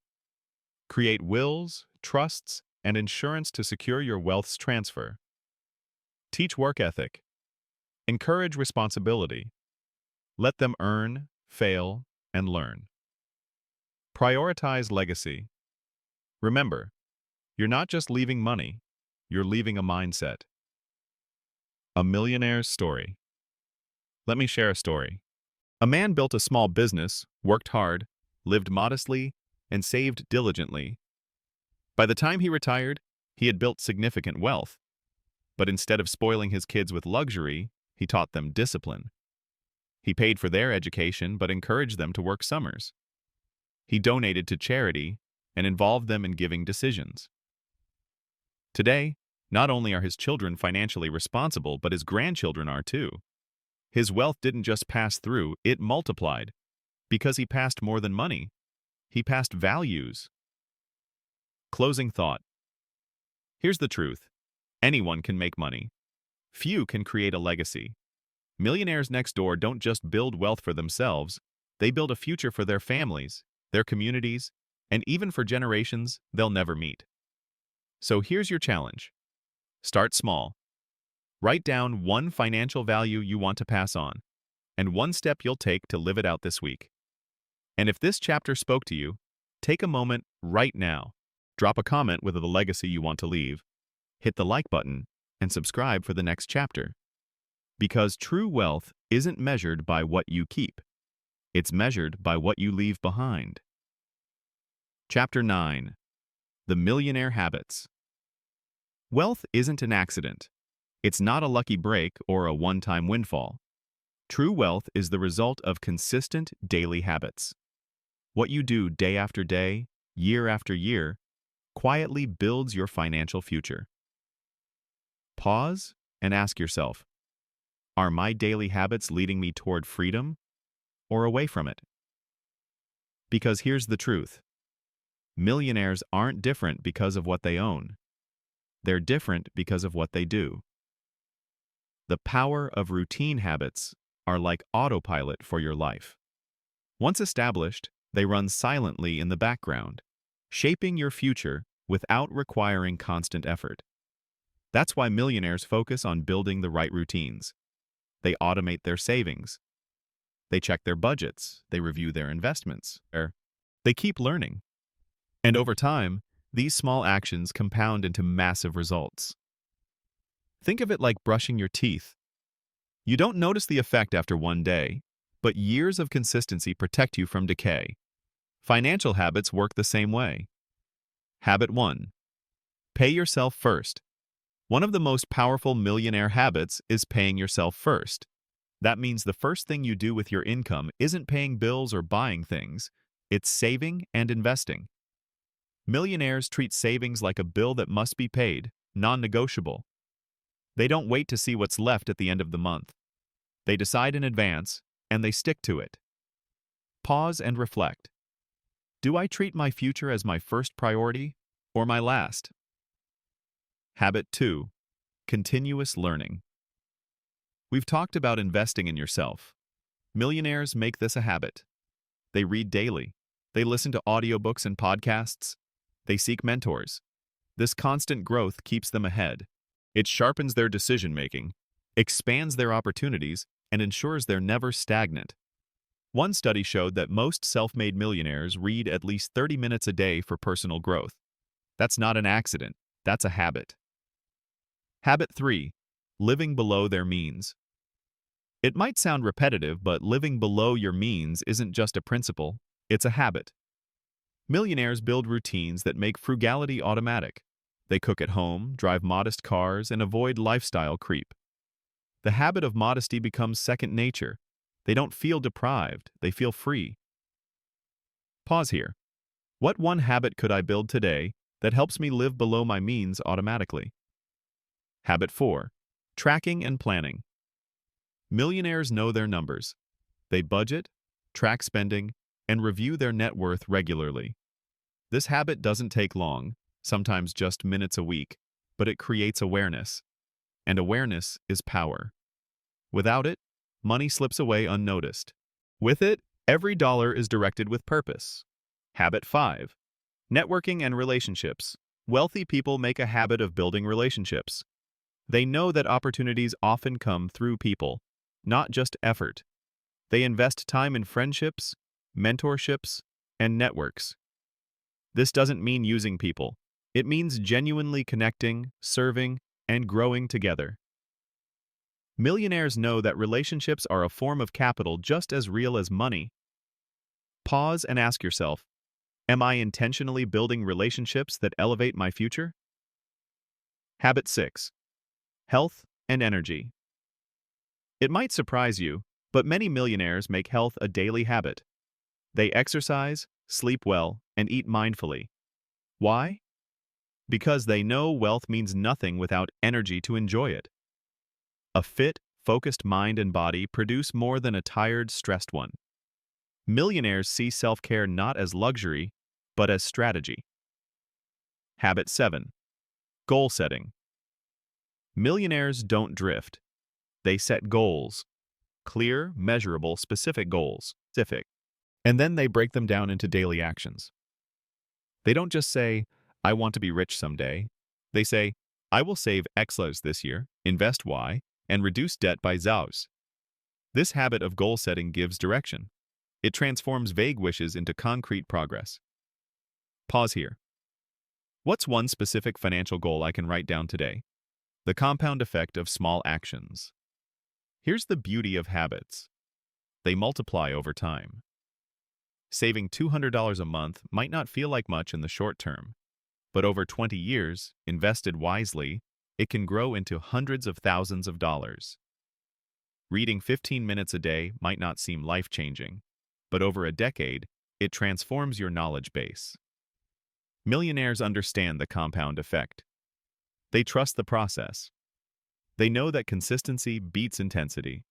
Create wills, trusts, and insurance to secure your wealth's transfer. Teach work ethic. Encourage responsibility. Let them earn, fail, and learn. Prioritize legacy. Remember, you're not just leaving money, you're leaving a mindset. A millionaire's story. Let me share a story. A man built a small business, worked hard, lived modestly, and saved diligently. By the time he retired, he had built significant wealth. But instead of spoiling his kids with luxury, he taught them discipline. He paid for their education but encouraged them to work summers. He donated to charity and involved them in giving decisions. Today, not only are his children financially responsible, but his grandchildren are too. His wealth didn't just pass through, it multiplied. Because he passed more than money, he passed values. Closing thought. Here's the truth. Anyone can make money. Few can create a legacy. Millionaires next door don't just build wealth for themselves, they build a future for their families, their communities, and even for generations they'll never meet. So here's your challenge. Start small. Write down one financial value you want to pass on, and one step you'll take to live it out this week. And if this chapter spoke to you, take a moment right now. Drop a comment with the legacy you want to leave, hit the like button, and subscribe for the next chapter. Because true wealth isn't measured by what you keep. It's measured by what you leave behind. Chapter 9. The Millionaire Habits. Wealth isn't an accident. It's not a lucky break or a one-time windfall. True wealth is the result of consistent daily habits. What you do day after day, year after year, quietly builds your financial future. Pause and ask yourself, are my daily habits leading me toward freedom or away from it? Because here's the truth. Millionaires aren't different because of what they own. They're different because of what they do. The power of routine habits are like autopilot for your life. Once established, they run silently in the background, shaping your future without requiring constant effort. That's why millionaires focus on building the right routines. They automate their savings. They check their budgets. They review their investments. They keep learning. And over time, these small actions compound into massive results. Think of it like brushing your teeth. You don't notice the effect after one day, but years of consistency protect you from decay. Financial habits work the same way. Habit 1. Pay yourself first. One of the most powerful millionaire habits is paying yourself first. That means the first thing you do with your income isn't paying bills or buying things, it's saving and investing. Millionaires treat savings like a bill that must be paid, non-negotiable. They don't wait to see what's left at the end of the month. They decide in advance, and they stick to it. Pause and reflect. Do I treat my future as my first priority or my last? Habit 2. Continuous learning. We've talked about investing in yourself. Millionaires make this a habit. They read daily. They listen to audiobooks and podcasts. They seek mentors. This constant growth keeps them ahead. It sharpens their decision-making, expands their opportunities, and ensures they're never stagnant. One study showed that most self-made millionaires read at least 30 minutes a day for personal growth. That's not an accident. That's a habit. Habit 3. Living below their means. It might sound repetitive, but living below your means isn't just a principle, it's a habit. Millionaires build routines that make frugality automatic. They cook at home, drive modest cars, and avoid lifestyle creep. The habit of modesty becomes second nature. They don't feel deprived, they feel free. Pause here. What one habit could I build today that helps me live below my means automatically? Habit 4. Tracking and planning. Millionaires know their numbers. They budget, track spending, and review their net worth regularly. This habit doesn't take long, sometimes just minutes a week, but it creates awareness. And awareness is power. Without it, money slips away unnoticed. With it, every dollar is directed with purpose. Habit 5. Networking and relationships. Wealthy people make a habit of building relationships. They know that opportunities often come through people, not just effort. They invest time in friendships, mentorships, and networks. This doesn't mean using people. It means genuinely connecting, serving, and growing together. Millionaires know that relationships are a form of capital just as real as money. Pause and ask yourself, am I intentionally building relationships that elevate my future? Habit 6. Health and energy. It might surprise you, but many millionaires make health a daily habit. They exercise, sleep well, and eat mindfully. Why? Because they know wealth means nothing without energy to enjoy it. A fit, focused mind and body produce more than a tired, stressed one. Millionaires see self-care not as luxury, but as strategy. Habit 7. Goal setting. Millionaires don't drift. They set goals. Clear, measurable, specific goals. And then they break them down into daily actions. They don't just say, I want to be rich someday. They say, I will save X this year, invest Y, and reduce debt by Z's. This habit of goal setting gives direction. It transforms vague wishes into concrete progress. Pause here. What's one specific financial goal I can write down today? The compound effect of small actions. Here's the beauty of habits. They multiply over time. Saving $200 a month might not feel like much in the short term, but over 20 years, invested wisely, it can grow into hundreds of thousands of dollars. Reading 15 minutes a day might not seem life-changing, but over a decade, it transforms your knowledge base. Millionaires understand the compound effect. They trust the process. They know that consistency beats intensity.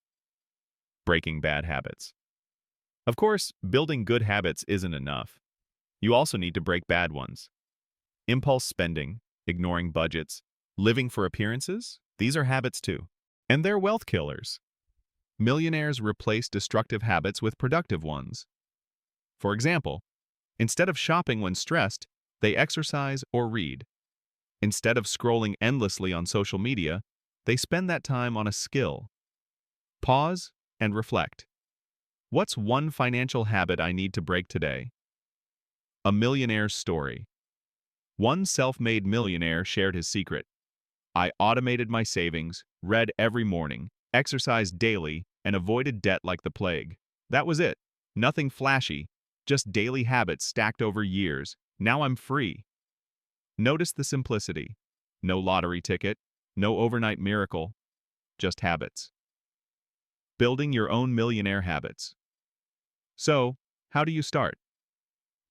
Breaking bad habits. Of course, building good habits isn't enough. You also need to break bad ones. Impulse spending, ignoring budgets, living for appearances, these are habits too. And they're wealth killers. Millionaires replace destructive habits with productive ones. For example, instead of shopping when stressed, they exercise or read. Instead of scrolling endlessly on social media, they spend that time on a skill. Pause and reflect. What's one financial habit I need to break today? A millionaire's story. One self-made millionaire shared his secret. I automated my savings, read every morning, exercised daily, and avoided debt like the plague. That was it. Nothing flashy, just daily habits stacked over years. Now I'm free. Notice the simplicity. No lottery ticket, no overnight miracle, just habits. Building your own millionaire habits. So, how do you start?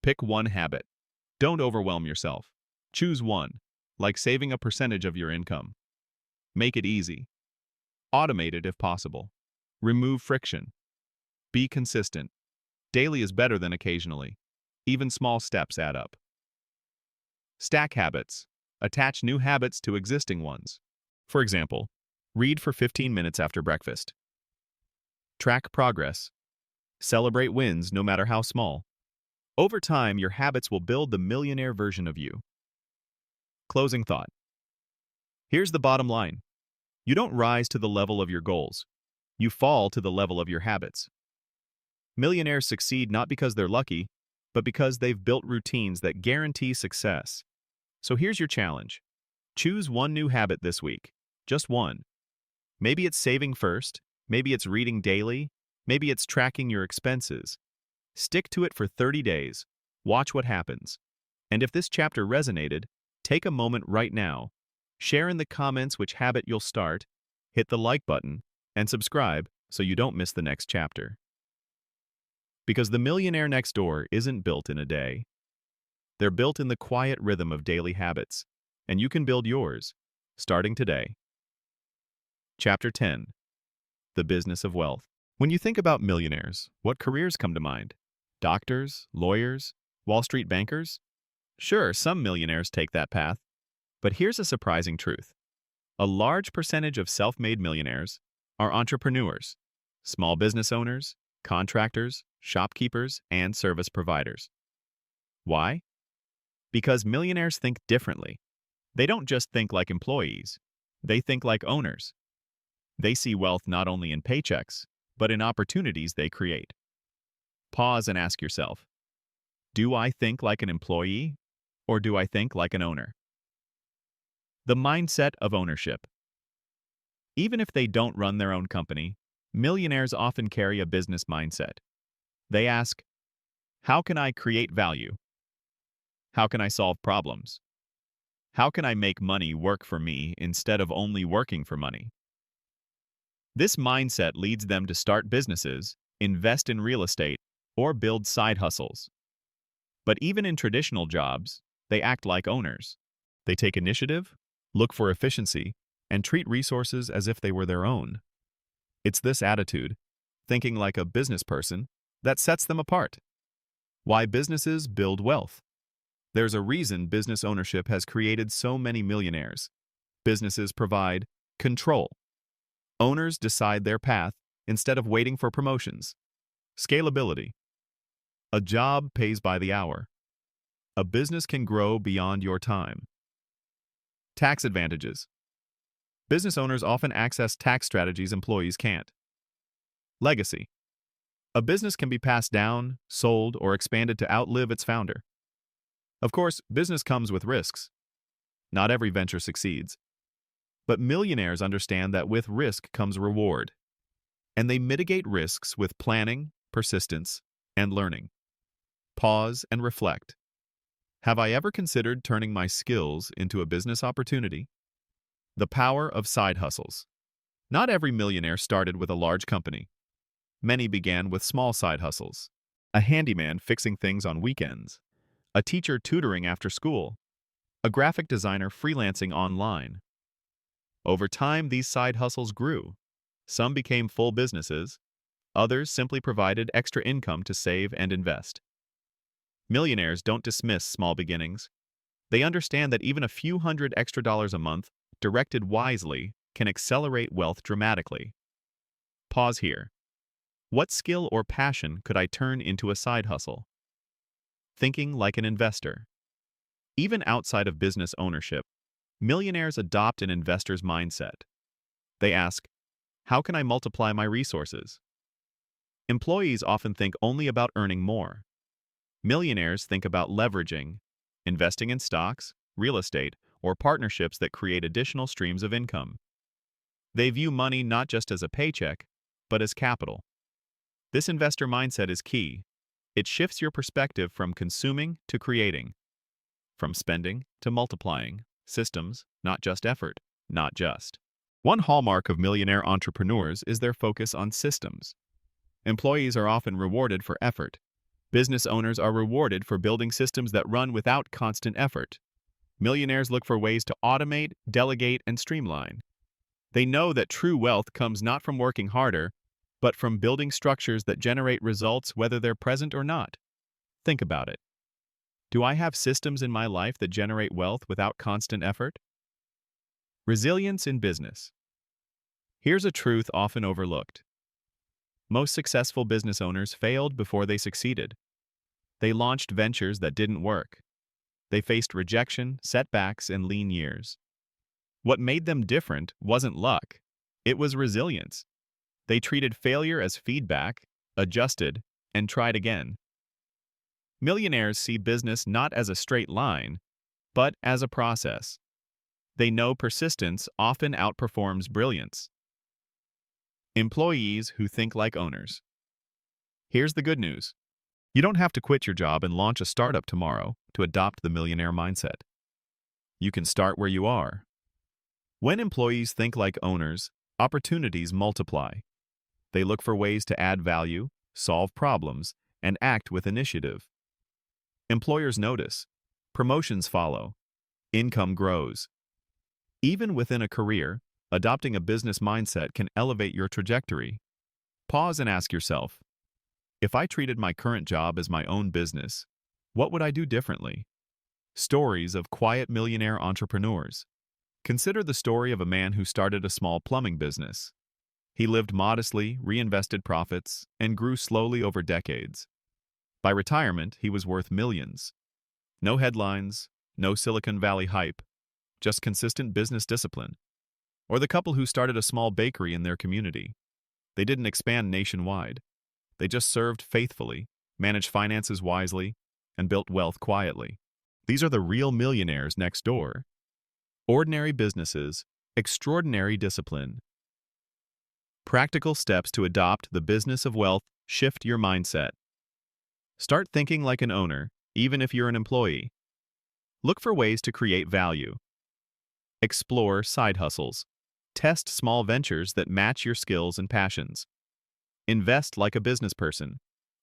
Pick one habit. Don't overwhelm yourself. Choose one, like saving a percentage of your income. Make it easy. Automate it if possible. Remove friction. Be consistent. Daily is better than occasionally. Even small steps add up. Stack habits. Attach new habits to existing ones. For example, read for 15 minutes after breakfast. Track progress. Celebrate wins no matter how small. Over time, your habits will build the millionaire version of you. Closing thought. Here's the bottom line. You don't rise to the level of your goals. You fall to the level of your habits. Millionaires succeed not because they're lucky, but because they've built routines that guarantee success. So here's your challenge. Choose one new habit this week. Just one. Maybe it's saving first, maybe it's reading daily, maybe it's tracking your expenses. Stick to it for 30 days. Watch what happens. And if this chapter resonated, take a moment right now. Share in the comments which habit you'll start, hit the like button, and subscribe so you don't miss the next chapter. Because the millionaire next door isn't built in a day. They're built in the quiet rhythm of daily habits, and you can build yours, starting today. Chapter 10. The Business of Wealth. When you think about millionaires, what careers come to mind? Doctors, lawyers, Wall Street bankers? Sure, some millionaires take that path, but here's a surprising truth. A large percentage of self-made millionaires are entrepreneurs, small business owners, contractors, shopkeepers, and service providers. Why? Because millionaires think differently. They don't just think like employees. They think like owners. They see wealth not only in paychecks, but in opportunities they create. Pause and ask yourself, do I think like an employee, or do I think like an owner? The mindset of ownership. Even if they don't run their own company, millionaires often carry a business mindset. They ask, how can I create value? How can I solve problems? How can I make money work for me instead of only working for money? This mindset leads them to start businesses, invest in real estate, or build side hustles. But even in traditional jobs, they act like owners. They take initiative, look for efficiency, and treat resources as if they were their own. It's this attitude, thinking like a business person, that sets them apart. Why businesses build wealth. There's a reason business ownership has created so many millionaires. Businesses provide control. Owners decide their path instead of waiting for promotions. Scalability. A job pays by the hour. A business can grow beyond your time. Tax advantages. Business owners often access tax strategies employees can't. Legacy. A business can be passed down, sold, or expanded to outlive its founder. Of course, business comes with risks. Not every venture succeeds. But millionaires understand that with risk comes reward. And they mitigate risks with planning, persistence, and learning. Pause and reflect. Have I ever considered turning my skills into a business opportunity? The power of side hustles. Not every millionaire started with a large company. Many began with small side hustles. A handyman fixing things on weekends. A teacher tutoring after school. A graphic designer freelancing online. Over time, these side hustles grew. Some became full businesses. Others simply provided extra income to save and invest. Millionaires don't dismiss small beginnings. They understand that even a few hundred extra dollars a month, directed wisely, can accelerate wealth dramatically. Pause here. What skill or passion could I turn into a side hustle? Thinking like an investor. Even outside of business ownership, millionaires adopt an investor's mindset. They ask, how can I multiply my resources? Employees often think only about earning more. Millionaires think about leveraging, investing in stocks, real estate, or partnerships that create additional streams of income. They view money not just as a paycheck, but as capital. This investor mindset is key. It shifts your perspective from consuming to creating, from spending to multiplying, systems, not just effort, not just. One hallmark of millionaire entrepreneurs is their focus on systems. Employees are often rewarded for effort. Business owners are rewarded for building systems that run without constant effort. Millionaires look for ways to automate, delegate, and streamline. They know that true wealth comes not from working harder, but from building structures that generate results whether they're present or not. Think about it. Do I have systems in my life that generate wealth without constant effort? Resilience in business. Here's a truth often overlooked. Most successful business owners failed before they succeeded. They launched ventures that didn't work. They faced rejection, setbacks, and lean years. What made them different wasn't luck. It was resilience. They treated failure as feedback, adjusted, and tried again. Millionaires see business not as a straight line, but as a process. They know persistence often outperforms brilliance. Employees who think like owners. Here's the good news. You don't have to quit your job and launch a startup tomorrow to adopt the millionaire mindset. You can start where you are. When employees think like owners, opportunities multiply. They look for ways to add value, solve problems, and act with initiative. Employers notice. Promotions follow. Income grows. Even within a career, adopting a business mindset can elevate your trajectory. Pause and ask yourself, if I treated my current job as my own business, what would I do differently? Stories of quiet millionaire entrepreneurs. Consider the story of a man who started a small plumbing business. He lived modestly, reinvested profits, and grew slowly over decades. By retirement, he was worth millions. No headlines, no Silicon Valley hype, just consistent business discipline. Or the couple who started a small bakery in their community. They didn't expand nationwide. They just served faithfully, managed finances wisely, and built wealth quietly. These are the real millionaires next door. Ordinary businesses, extraordinary discipline. Practical steps to adopt the business of wealth. Shift your mindset. Start thinking like an owner, even if you're an employee. Look for ways to create value. Explore side hustles. Test small ventures that match your skills and passions. Invest like a business person.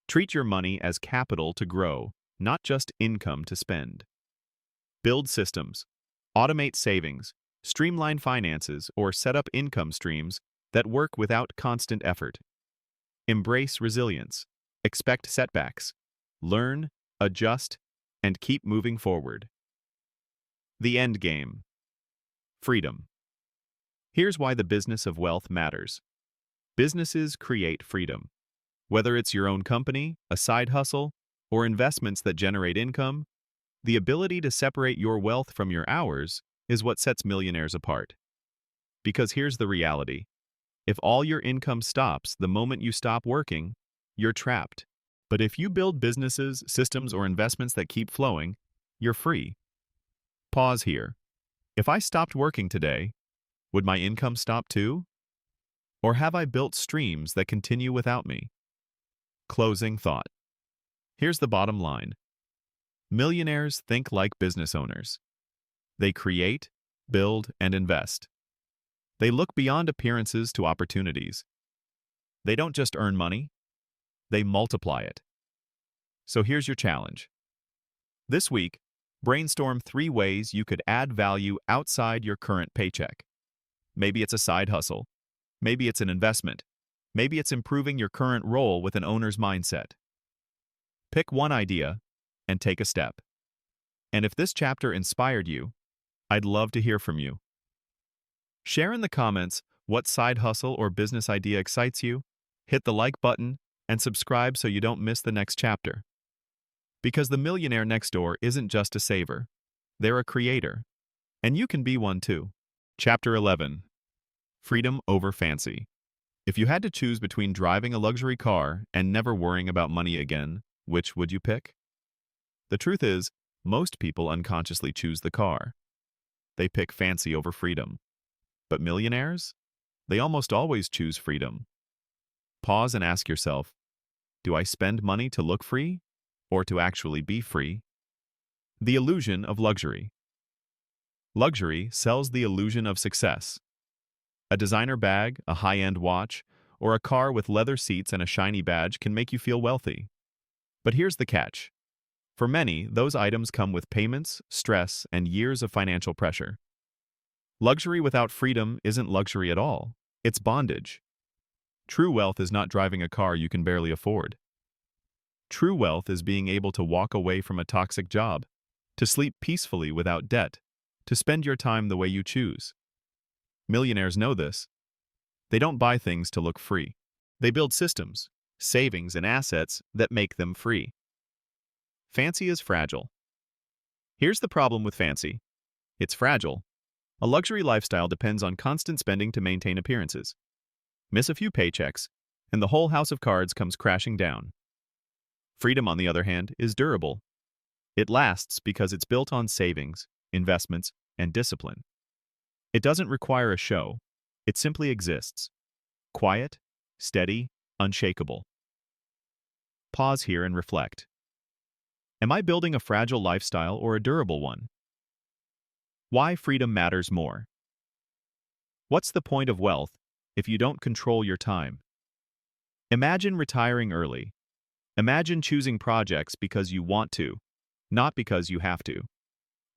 Treat your money as capital to grow, not just income to spend. Build systems. Automate savings, streamline finances, or set up income streams that work without constant effort. Embrace resilience. Expect setbacks. Learn, adjust, and keep moving forward. The end game. Freedom. Here's why the business of wealth matters. Businesses create freedom. Whether it's your own company, a side hustle, or investments that generate income, the ability to separate your wealth from your hours is what sets millionaires apart. Because here's the reality. If all your income stops the moment you stop working, you're trapped. But if you build businesses, systems, or investments that keep flowing, you're free. Pause here. If I stopped working today, would my income stop too? Or have I built streams that continue without me? Closing thought. Here's the bottom line. Millionaires think like business owners. They create, build, and invest. They look beyond appearances to opportunities. They don't just earn money, they multiply it. So here's your challenge. This week, brainstorm 3 ways you could add value outside your current paycheck. Maybe it's a side hustle. Maybe it's an investment. Maybe it's improving your current role with an owner's mindset. Pick one idea and take a step. And if this chapter inspired you, I'd love to hear from you. Share in the comments what side hustle or business idea excites you, hit the like button, and subscribe so you don't miss the next chapter. Because the millionaire next door isn't just a saver, they're a creator. And you can be one too. Chapter 11. Freedom over fancy. If you had to choose between driving a luxury car and never worrying about money again, which would you pick? The truth is, most people unconsciously choose the car. They pick fancy over freedom. But millionaires? They almost always choose freedom. Pause and ask yourself, do I spend money to look free or to actually be free? The illusion of luxury. Luxury sells the illusion of success. A designer bag, a high-end watch, or a car with leather seats and a shiny badge can make you feel wealthy. But here's the catch. For many, those items come with payments, stress, and years of financial pressure. Luxury without freedom isn't luxury at all. It's bondage. True wealth is not driving a car you can barely afford. True wealth is being able to walk away from a toxic job, to sleep peacefully without debt, to spend your time the way you choose. Millionaires know this. They don't buy things to look free. They build systems, savings, and assets that make them free. Fancy is fragile. Here's the problem with fancy. It's fragile. A luxury lifestyle depends on constant spending to maintain appearances. Miss a few paychecks, and the whole house of cards comes crashing down. Freedom, on the other hand, is durable. It lasts because it's built on savings, investments, and discipline. It doesn't require a show. It simply exists. Quiet, steady, unshakable. Pause here and reflect. Am I building a fragile lifestyle or a durable one? Why freedom matters more. What's the point of wealth if you don't control your time? Imagine retiring early. Imagine choosing projects because you want to, not because you have to.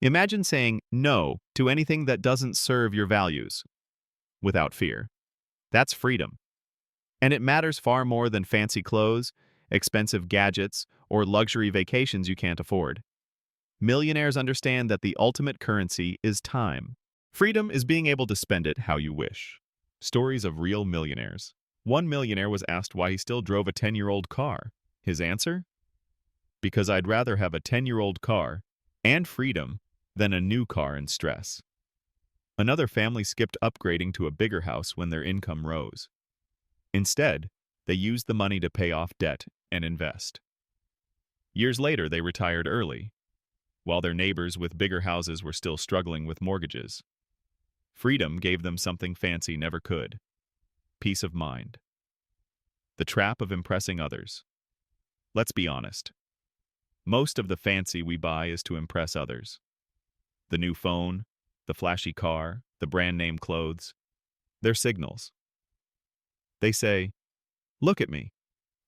Imagine saying no to anything that doesn't serve your values without fear. That's freedom. And it matters far more than fancy clothes, expensive gadgets, or luxury vacations you can't afford. Millionaires understand that the ultimate currency is time. Freedom is being able to spend it how you wish. Stories of real millionaires. One millionaire was asked why he still drove a 10-year-old car. His answer? Because I'd rather have a 10-year-old car and freedom than a new car and stress. Another family skipped upgrading to a bigger house when their income rose. Instead, they used the money to pay off debt and invest. Years later, they retired early, while their neighbors with bigger houses were still struggling with mortgages. Freedom gave them something fancy never could: peace of mind. The trap of impressing others. Let's be honest. Most of the fancy we buy is to impress others. The new phone, the flashy car, the brand name clothes. They're signals. They say, "Look at me.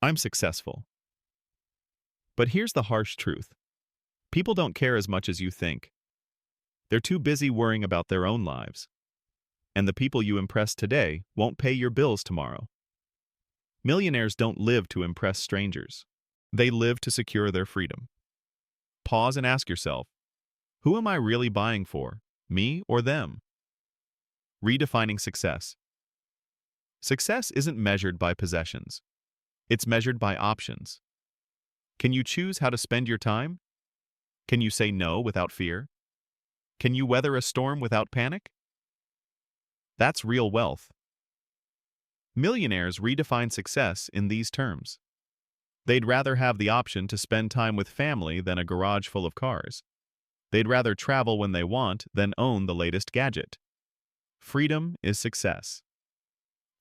I'm successful." But here's the harsh truth. People don't care as much as you think. They're too busy worrying about their own lives. And the people you impress today won't pay your bills tomorrow. Millionaires don't live to impress strangers. They live to secure their freedom. Pause and ask yourself, who am I really buying for, me or them? Redefining success. Success isn't measured by possessions. It's measured by options. Can you choose how to spend your time? Can you say no without fear? Can you weather a storm without panic? That's real wealth. Millionaires redefine success in these terms. They'd rather have the option to spend time with family than a garage full of cars. They'd rather travel when they want than own the latest gadget. Freedom is success.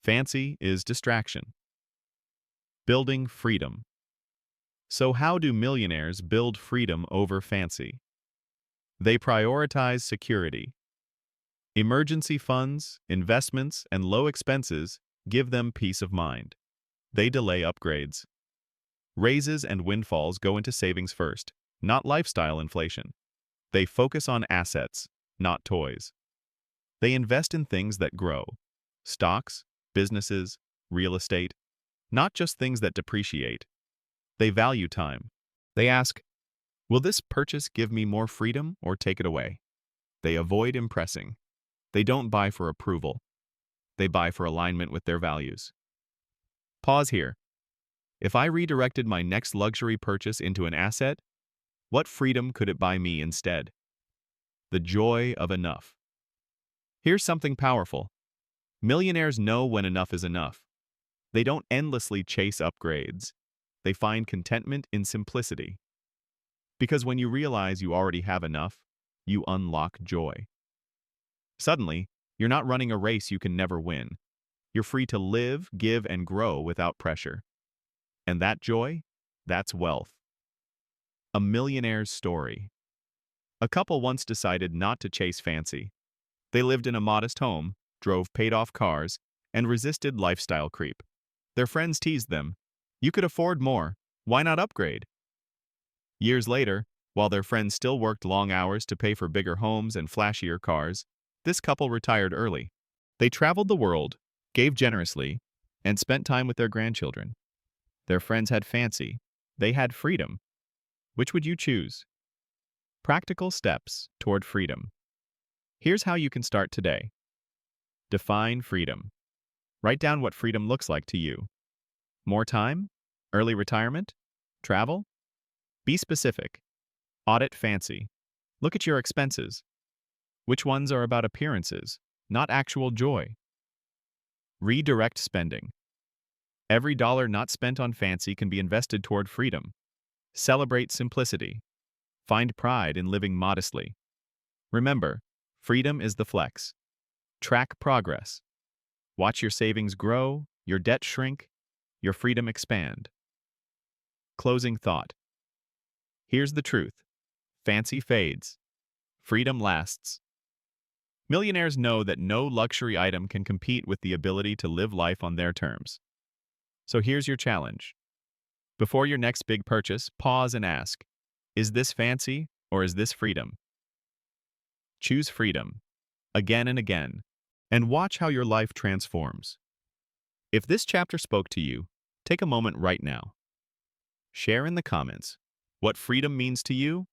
Fancy is distraction. Building freedom. So how do millionaires build freedom over fancy? They prioritize security. Emergency funds, investments, and low expenses give them peace of mind. They delay upgrades. Raises and windfalls go into savings first, not lifestyle inflation. They focus on assets, not toys. They invest in things that grow: stocks, businesses, real estate, not just things that depreciate. They value time. They ask, will this purchase give me more freedom or take it away? They avoid impressing. They don't buy for approval. They buy for alignment with their values. Pause here. If I redirected my next luxury purchase into an asset, what freedom could it buy me instead? The joy of enough. Here's something powerful. Millionaires know when enough is enough. They don't endlessly chase upgrades. They find contentment in simplicity. Because when you realize you already have enough, you unlock joy. Suddenly, you're not running a race you can never win. You're free to live, give, and grow without pressure. And that joy, that's wealth. A millionaire's story. A couple once decided not to chase fancy. They lived in a modest home, drove paid-off cars, and resisted lifestyle creep. Their friends teased them. You could afford more. Why not upgrade? Years later, while their friends still worked long hours to pay for bigger homes and flashier cars, this couple retired early. They traveled the world, gave generously, and spent time with their grandchildren. Their friends had fancy. They had freedom. Which would you choose? Practical steps toward freedom. Here's how you can start today. Define freedom. Write down what freedom looks like to you. More time? Early retirement? Travel? Be specific. Audit fancy. Look at your expenses. Which ones are about appearances, not actual joy? Redirect spending. Every dollar not spent on fancy can be invested toward freedom. Celebrate simplicity. Find pride in living modestly. Remember, freedom is the flex. Track progress. Watch your savings grow, your debt shrink, your freedom expand. Closing thought. Here's the truth. Fancy fades. Freedom lasts. Millionaires know that no luxury item can compete with the ability to live life on their terms. So here's your challenge. Before your next big purchase, pause and ask, is this fancy or is this freedom? Choose freedom, again and again, and watch how your life transforms. If this chapter spoke to you, take a moment right now. Share in the comments what freedom means to you,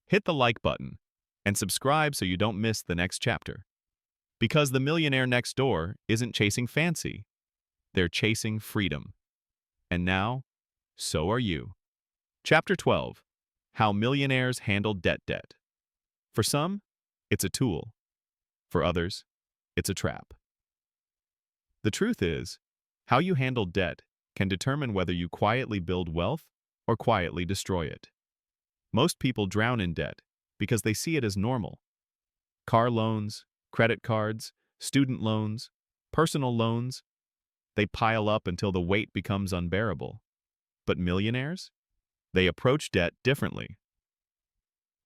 hit the like button, and subscribe so you don't miss the next chapter. Because the millionaire next door isn't chasing fancy, they're chasing freedom. And now, so are you. Chapter 12. How Millionaires Handle Debt. For some, it's a tool. For others, it's a trap. The truth is, how you handle debt can determine whether you quietly build wealth or quietly destroy it. Most people drown in debt because they see it as normal. Car loans, credit cards, student loans, personal loans, they pile up until the weight becomes unbearable. But millionaires? They approach debt differently.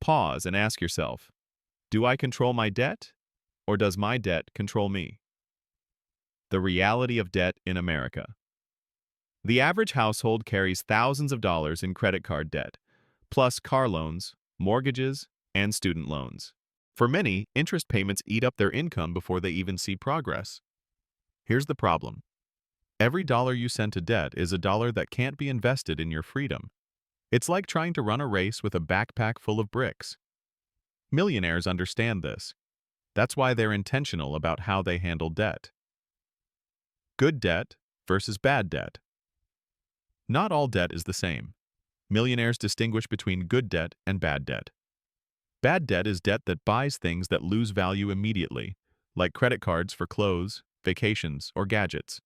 Pause and ask yourself, do I control my debt, or does my debt control me? The reality of debt in America. The average household carries thousands of dollars in credit card debt, plus car loans, mortgages, and student loans. For many, interest payments eat up their income before they even see progress. Here's the problem. Every dollar you send to debt is a dollar that can't be invested in your freedom. It's like trying to run a race with a backpack full of bricks. Millionaires understand this. That's why they're intentional about how they handle debt. Good debt versus bad debt. Not all debt is the same. Millionaires distinguish between good debt and bad debt. Bad debt is debt that buys things that lose value immediately, like credit cards for clothes, vacations, or gadgets.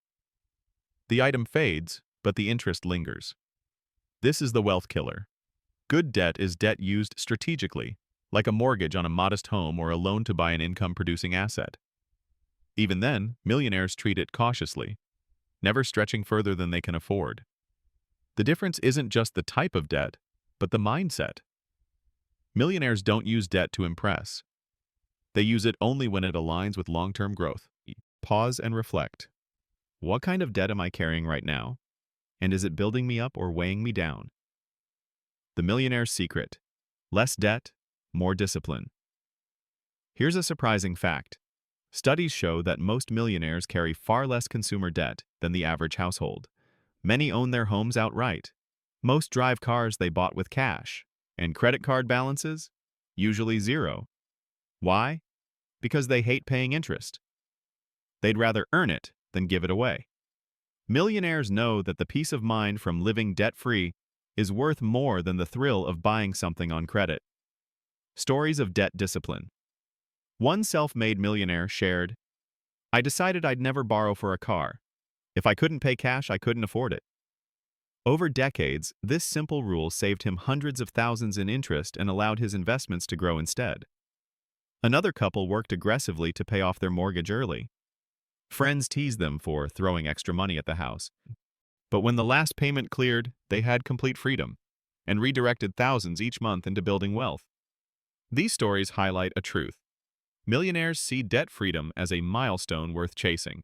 The item fades, but the interest lingers. This is the wealth killer. Good debt is debt used strategically, like a mortgage on a modest home or a loan to buy an income-producing asset. Even then, millionaires treat it cautiously, never stretching further than they can afford. The difference isn't just the type of debt, but the mindset. Millionaires don't use debt to impress. They use it only when it aligns with long-term growth. Pause and reflect. What kind of debt am I carrying right now? And is it building me up or weighing me down? The millionaire's secret. Less debt, more discipline. Here's a surprising fact. Studies show that most millionaires carry far less consumer debt than the average household. Many own their homes outright. Most drive cars they bought with cash. And credit card balances? Usually zero. Why? Because they hate paying interest. They'd rather earn it than give it away. Millionaires know that the peace of mind from living debt-free is worth more than the thrill of buying something on credit. Stories of debt discipline. One self-made millionaire shared, "I decided I'd never borrow for a car. If I couldn't pay cash, I couldn't afford it." Over decades, this simple rule saved him hundreds of thousands in interest and allowed his investments to grow instead. Another couple worked aggressively to pay off their mortgage early. Friends teased them for throwing extra money at the house. But when the last payment cleared, they had complete freedom and redirected thousands each month into building wealth. These stories highlight a truth. Millionaires see debt freedom as a milestone worth chasing.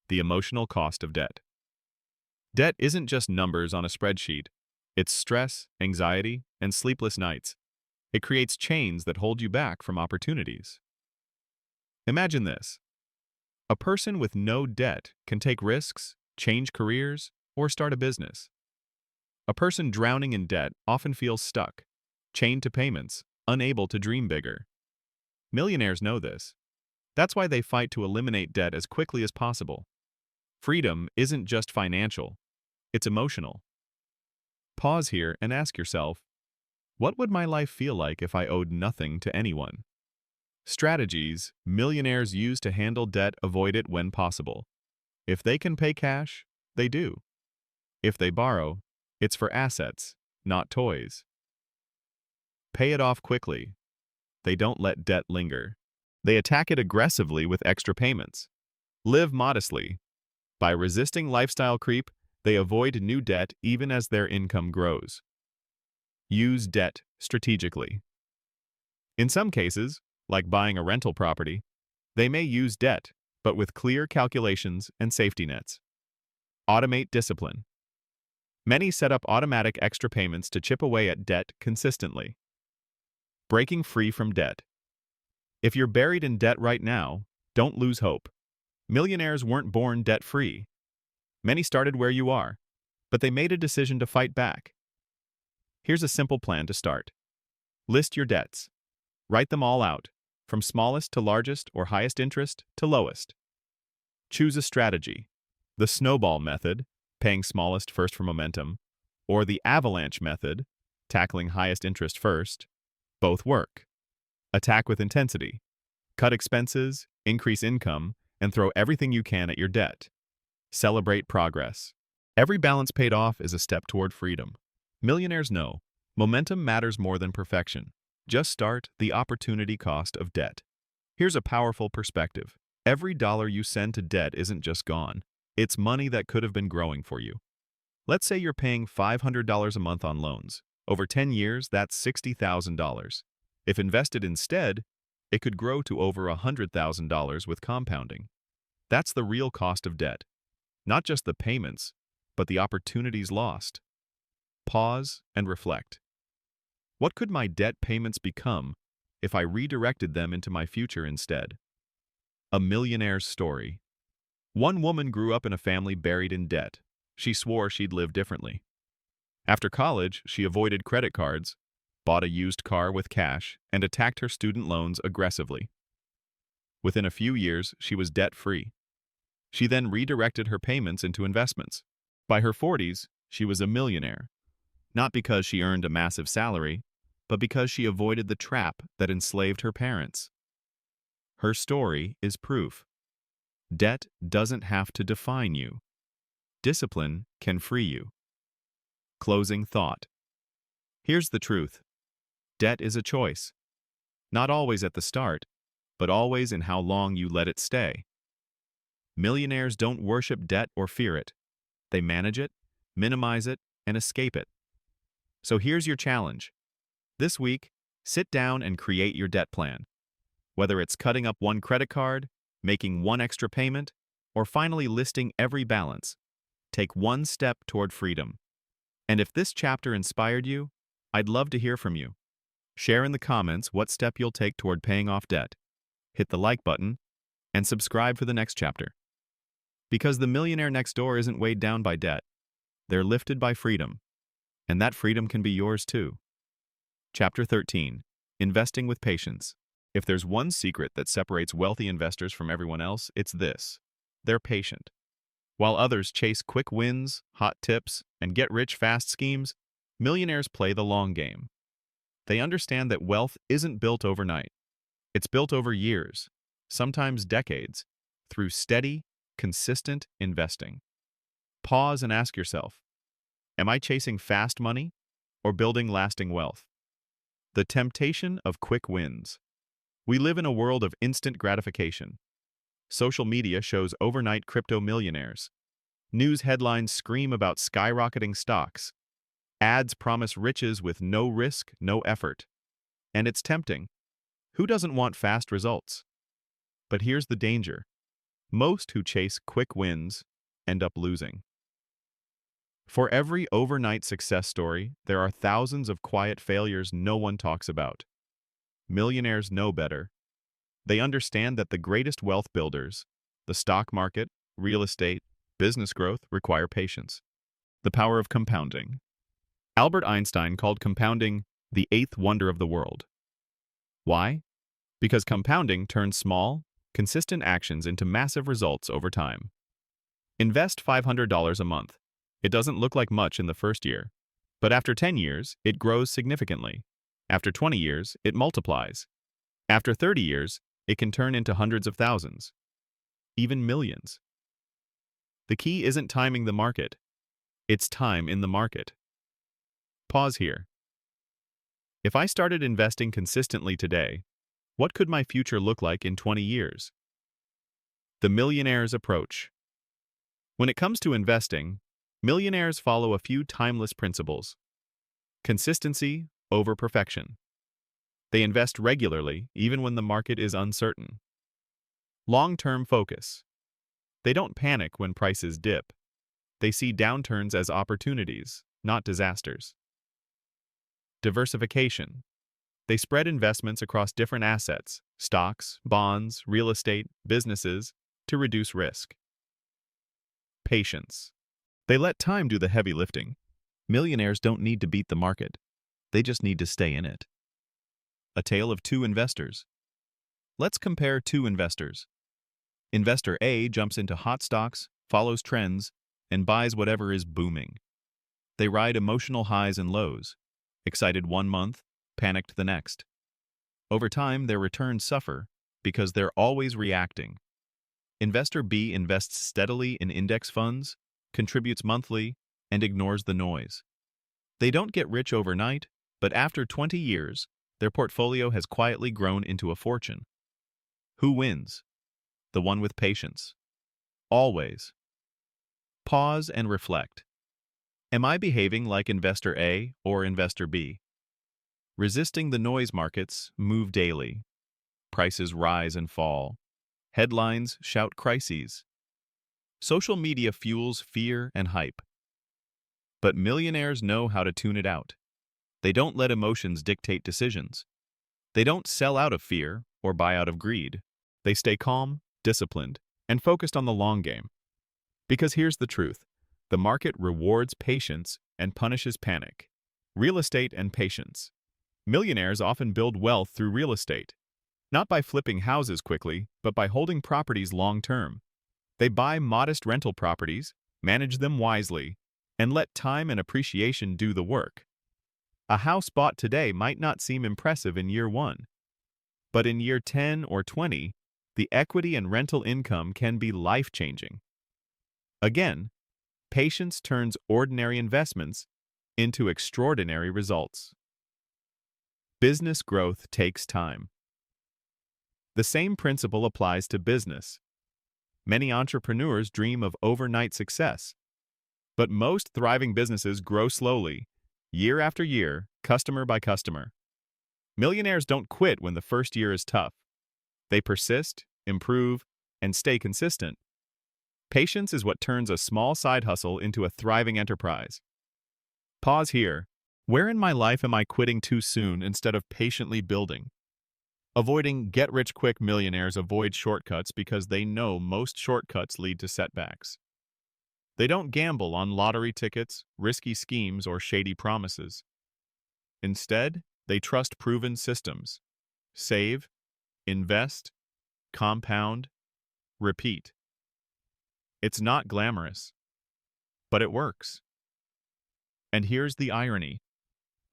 The emotional cost of debt. Debt isn't just numbers on a spreadsheet. It's stress, anxiety, and sleepless nights. It creates chains that hold you back from opportunities. Imagine this. A person with no debt can take risks, change careers, or start a business. A person drowning in debt often feels stuck, chained to payments, unable to dream bigger. Millionaires know this. That's why they fight to eliminate debt as quickly as possible. Freedom isn't just financial, it's emotional. Pause here and ask yourself, what would my life feel like if I owed nothing to anyone? Strategies millionaires use to handle debt: avoid it when possible. If they can pay cash, they do. If they borrow, it's for assets, not toys. Pay it off quickly. They don't let debt linger. They attack it aggressively with extra payments. Live modestly. By resisting lifestyle creep, they avoid new debt even as their income grows. Use debt strategically. In some cases, like buying a rental property, they may use debt, but with clear calculations and safety nets. Automate discipline. Many set up automatic extra payments to chip away at debt consistently. Breaking free from debt. If you're buried in debt right now, don't lose hope. Millionaires weren't born debt-free. Many started where you are, but they made a decision to fight back. Here's a simple plan to start. List your debts. Write them all out, from smallest to largest or highest interest to lowest. Choose a strategy. The snowball method, paying smallest first for momentum, or the avalanche method, tackling highest interest first, both work. Attack with intensity. Cut expenses, increase income, and throw everything you can at your debt. Celebrate progress. Every balance paid off is a step toward freedom. Millionaires know momentum matters more than perfection. Just start the opportunity cost of debt. Here's a powerful perspective. Every dollar you send to debt isn't just gone. It's money that could have been growing for you. Let's say you're paying $500 a month on loans. Over 10 years, that's $60,000. If invested instead, it could grow to over $100,000 with compounding. That's the real cost of debt. Not just the payments, but the opportunities lost. Pause and reflect. What could my debt payments become if I redirected them into my future instead? A millionaire's story. One woman grew up in a family buried in debt. She swore she'd live differently. After college, she avoided credit cards, bought a used car with cash, and attacked her student loans aggressively. Within a few years, she was debt-free. She then redirected her payments into investments. By her 40s, she was a millionaire. Not because she earned a massive salary, but because she avoided the trap that enslaved her parents. Her story is proof. Debt doesn't have to define you. Discipline can free you. Closing thought. Here's the truth. Debt is a choice. Not always at the start, but always in how long you let it stay. Millionaires don't worship debt or fear it. They manage it, minimize it, and escape it. So here's your challenge. This week, sit down and create your debt plan. Whether it's cutting up one credit card, making one extra payment, or finally listing every balance, take one step toward freedom. And if this chapter inspired you, I'd love to hear from you. Share in the comments what step you'll take toward paying off debt. Hit the like button and subscribe for the next chapter. Because the millionaire next door isn't weighed down by debt. They're lifted by freedom. And that freedom can be yours too. Chapter 13. Investing with Patience. If there's one secret that separates wealthy investors from everyone else, it's this. They're patient. While others chase quick wins, hot tips, and get-rich-fast schemes, millionaires play the long game. They understand that wealth isn't built overnight. It's built over years, sometimes decades, through steady, consistent investing. Pause and ask yourself, am I chasing fast money or building lasting wealth? The temptation of quick wins. We live in a world of instant gratification. Social media shows overnight crypto millionaires. News headlines scream about skyrocketing stocks. Ads promise riches with no risk, no effort. And it's tempting. Who doesn't want fast results? But here's the danger. Most who chase quick wins end up losing. For every overnight success story, there are thousands of quiet failures no one talks about. Millionaires know better. They understand that the greatest wealth builders, the stock market, real estate, business growth, require patience. The power of compounding. Albert Einstein called compounding the eighth wonder of the world. Why? Because compounding turns small, consistent actions into massive results over time. Invest $500 a month. It doesn't look like much in the first year, but after 10 years, it grows significantly. After 20 years, it multiplies. After 30 years, it can turn into hundreds of thousands, even millions. The key isn't timing the market. It's time in the market. Pause here. If I started investing consistently today, what could my future look like in 20 years? The millionaire's approach. When it comes to investing, millionaires follow a few timeless principles. Consistency over perfection. They invest regularly, even when the market is uncertain. Long-term focus. They don't panic when prices dip. They see downturns as opportunities, not disasters. Diversification. They spread investments across different assets, stocks, bonds, real estate, businesses, to reduce risk. Patience. They let time do the heavy lifting. Millionaires don't need to beat the market. They just need to stay in it. A tale of two investors. Let's compare two investors. Investor A jumps into hot stocks, follows trends, and buys whatever is booming. They ride emotional highs and lows, excited one month, panicked the next. Over time, their returns suffer because they're always reacting. Investor B invests steadily in index funds, contributes monthly, and ignores the noise. They don't get rich overnight, but after 20 years, their portfolio has quietly grown into a fortune. Who wins? The one with patience. Always. Pause and reflect. Am I behaving like Investor A or Investor B? Resisting the noise markets move daily. Prices rise and fall. Headlines shout crises. Social media fuels fear and hype. But millionaires know how to tune it out. They don't let emotions dictate decisions. They don't sell out of fear or buy out of greed. They stay calm, disciplined, and focused on the long game. Because here's the truth. The market rewards patience and punishes panic. Real estate and patience. Millionaires often build wealth through real estate. Not by flipping houses quickly, but by holding properties long-term. They buy modest rental properties, manage them wisely, and let time and appreciation do the work. A house bought today might not seem impressive in year 1. But in year 10 or 20, the equity and rental income can be life-changing. Again, patience turns ordinary investments into extraordinary results. Business growth takes time. The same principle applies to business. Many entrepreneurs dream of overnight success. But most thriving businesses grow slowly, year after year, customer by customer. Millionaires don't quit when the first year is tough. They persist, improve, and stay consistent. Patience is what turns a small side hustle into a thriving enterprise. Pause here. Where in my life am I quitting too soon instead of patiently building? Avoiding get-rich-quick millionaires avoid shortcuts because they know most shortcuts lead to setbacks. They don't gamble on lottery tickets, risky schemes, or shady promises. Instead, they trust proven systems. Save, invest, compound, repeat. It's not glamorous, but it works. And here's the irony.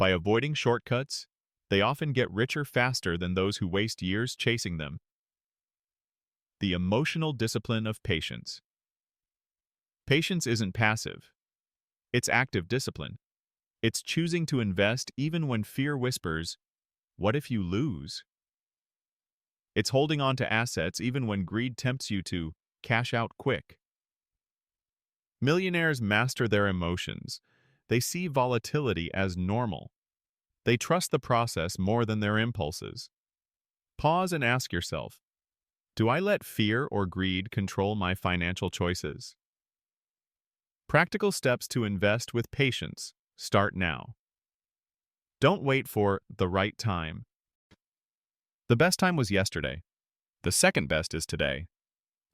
By avoiding shortcuts, they often get richer faster than those who waste years chasing them. The emotional discipline of patience. Patience isn't passive. It's active discipline. It's choosing to invest even when fear whispers, "What if you lose?" It's holding on to assets even when greed tempts you to cash out quick. Millionaires master their emotions. They see volatility as normal. They trust the process more than their impulses. Pause and ask yourself, do I let fear or greed control my financial choices? Practical steps to invest with patience start now. Don't wait for the right time. The best time was yesterday. The second best is today.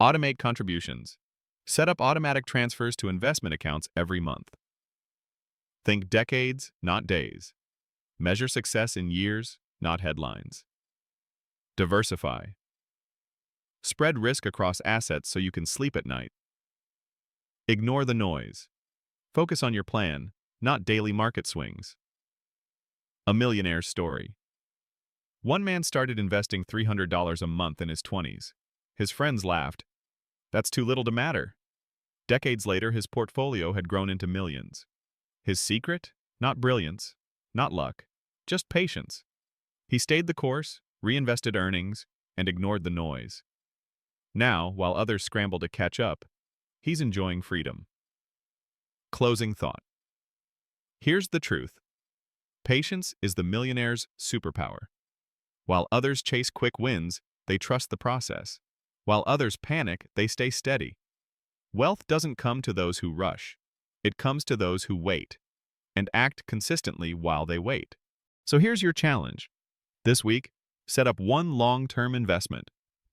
Automate contributions. Set up automatic transfers to investment accounts every month. Think decades, not days. Measure success in years, not headlines. Diversify. Spread risk across assets so you can sleep at night. Ignore the noise. Focus on your plan, not daily market swings. A millionaire's story. One man started investing $300 a month in his 20s. His friends laughed. That's too little to matter. Decades later, his portfolio had grown into millions. His secret? Not brilliance, not luck, just patience. He stayed the course, reinvested earnings, and ignored the noise. Now, while others scramble to catch up, he's enjoying freedom. Closing thought. Here's the truth. Patience is the millionaire's superpower. While others chase quick wins, they trust the process. While others panic, they stay steady. Wealth doesn't come to those who rush. It comes to those who wait and act consistently while they wait. So here's your challenge. This week, set up one long-term investment,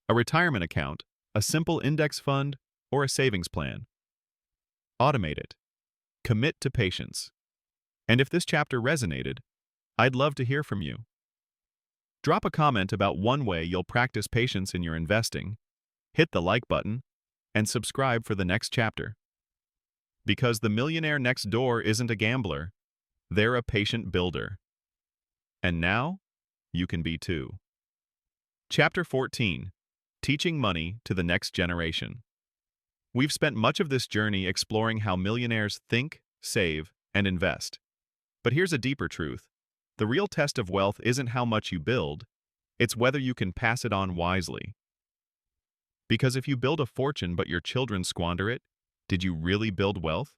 a retirement account, a simple index fund, or a savings plan. Automate it. Commit to patience. And if this chapter resonated, I'd love to hear from you. Drop a comment about one way you'll practice patience in your investing, hit the like button, and subscribe for the next chapter. Because the millionaire next door isn't a gambler, they're a patient builder. And now, you can be too. Chapter 14. Teaching Money to the Next Generation. We've spent much of this journey exploring how millionaires think, save, and invest. But here's a deeper truth. The real test of wealth isn't how much you build, it's whether you can pass it on wisely. Because if you build a fortune but your children squander it, did you really build wealth?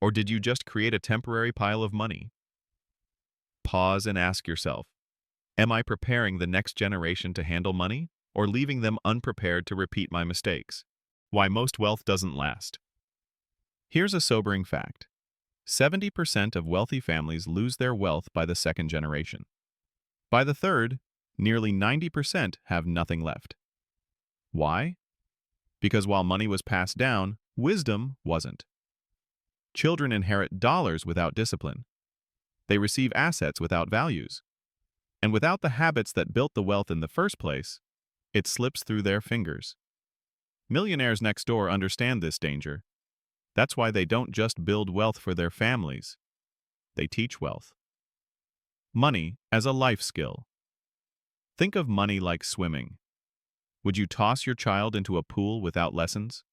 Or did you just create a temporary pile of money? Pause and ask yourself, am I preparing the next generation to handle money, or leaving them unprepared to repeat my mistakes? Why most wealth doesn't last. Here's a sobering fact. 70% of wealthy families lose their wealth by the second generation. By the third, nearly 90% have nothing left. Why? Because while money was passed down, wisdom wasn't. Children inherit dollars without discipline. They receive assets without values. And without the habits that built the wealth in the first place, it slips through their fingers. Millionaires next door understand this danger. That's why they don't just build wealth for their families. They teach wealth. Money as a life skill. Think of money like swimming. Would you toss your child into a pool without lessons?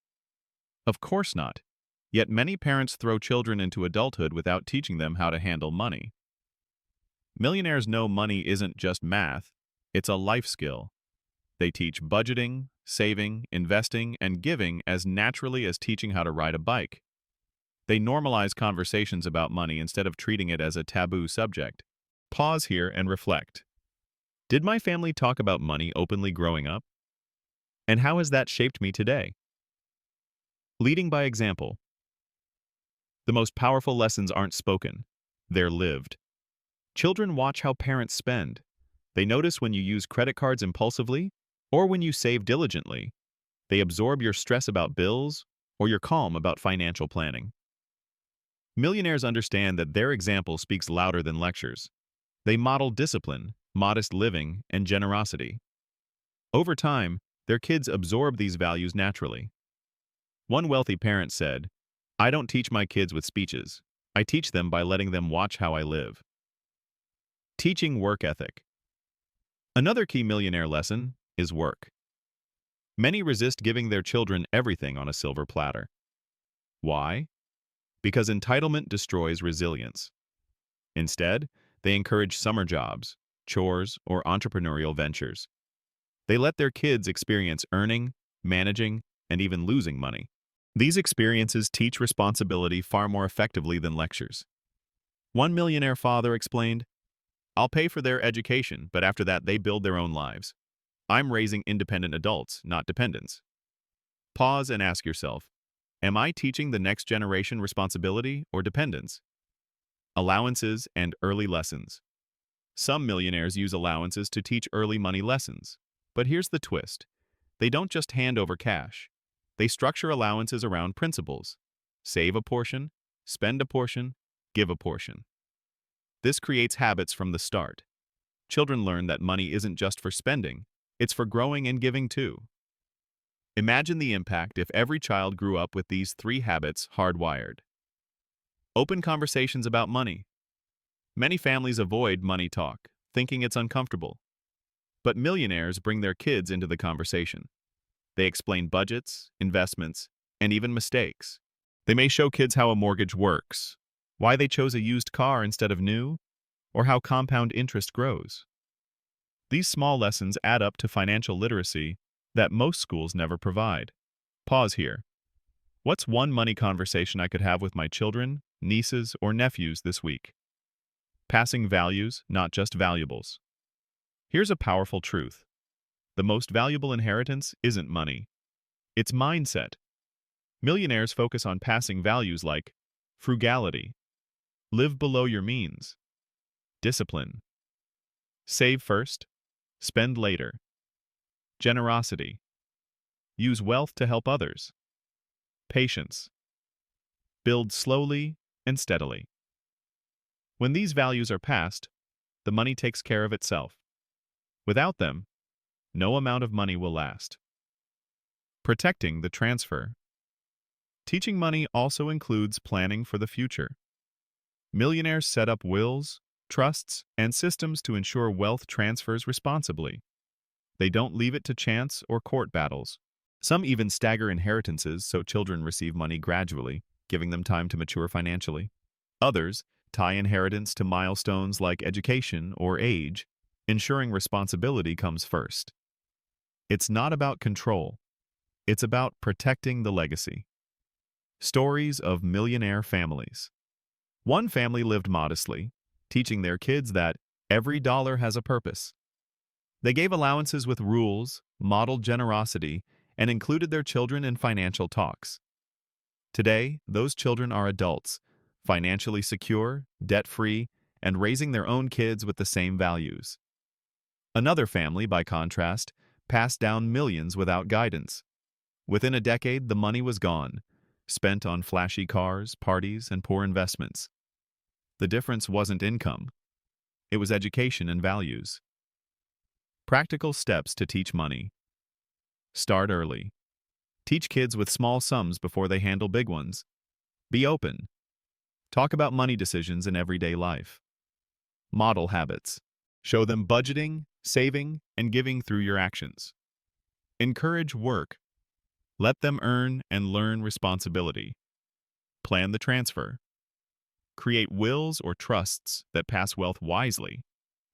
Of course not. Yet many parents throw children into adulthood without teaching them how to handle money. Millionaires know money isn't just math, it's a life skill. They teach budgeting, saving, investing, and giving as naturally as teaching how to ride a bike. They normalize conversations about money instead of treating it as a taboo subject. Pause here and reflect. Did my family talk about money openly growing up? And how has that shaped me today? Leading by example. The most powerful lessons aren't spoken, they're lived. Children watch how parents spend. They notice when you use credit cards impulsively or when you save diligently. They absorb your stress about bills or your calm about financial planning. Millionaires understand that their example speaks louder than lectures. They model discipline, modest living, and generosity. Over time, their kids absorb these values naturally. One wealthy parent said, "I don't teach my kids with speeches. I teach them by letting them watch how I live." Teaching work ethic. Another key millionaire lesson is work. Many resist giving their children everything on a silver platter. Why? Because entitlement destroys resilience. Instead, they encourage summer jobs, chores, or entrepreneurial ventures. They let their kids experience earning, managing, and even losing money. These experiences teach responsibility far more effectively than lectures. One millionaire father explained, "I'll pay for their education, but after that they build their own lives. I'm raising independent adults, not dependents." Pause and ask yourself, am I teaching the next generation responsibility or dependence? Allowances and early lessons. Some millionaires use allowances to teach early money lessons. But here's the twist. They don't just hand over cash. They structure allowances around principles. Save a portion, spend a portion, give a portion. This creates habits from the start. Children learn that money isn't just for spending, it's for growing and giving too. Imagine the impact if every child grew up with these 3 habits hardwired. Open conversations about money. Many families avoid money talk, thinking it's uncomfortable. But millionaires bring their kids into the conversation. They explain budgets, investments, and even mistakes. They may show kids how a mortgage works, why they chose a used car instead of new, or how compound interest grows. These small lessons add up to financial literacy that most schools never provide. Pause here. What's one money conversation I could have with my children, nieces, or nephews this week? Passing values, not just valuables. Here's a powerful truth. The most valuable inheritance isn't money. It's mindset. Millionaires focus on passing values like frugality, live below your means, discipline, save first, spend later, generosity, use wealth to help others, patience, build slowly and steadily. When these values are passed, the money takes care of itself. Without them, no amount of money will last. Protecting the transfer. Teaching money also includes planning for the future. Millionaires set up wills, trusts, and systems to ensure wealth transfers responsibly. They don't leave it to chance or court battles. Some even stagger inheritances so children receive money gradually, giving them time to mature financially. Others tie inheritance to milestones like education or age, ensuring responsibility comes first. It's not about control. It's about protecting the legacy. Stories of millionaire families. One family lived modestly, teaching their kids that every dollar has a purpose. They gave allowances with rules, modeled generosity, and included their children in financial talks. Today, those children are adults, financially secure, debt-free, and raising their own kids with the same values. Another family, by contrast, passed down millions without guidance. Within a decade, the money was gone, spent on flashy cars, parties, and poor investments. The difference wasn't income. It was education and values. Practical steps to teach money. Start early. Teach kids with small sums before they handle big ones. Be open. Talk about money decisions in everyday life. Model habits. Show them budgeting, saving, and giving through your actions. Encourage work. Let them earn and learn responsibility. Plan the transfer. Create wills or trusts that pass wealth wisely,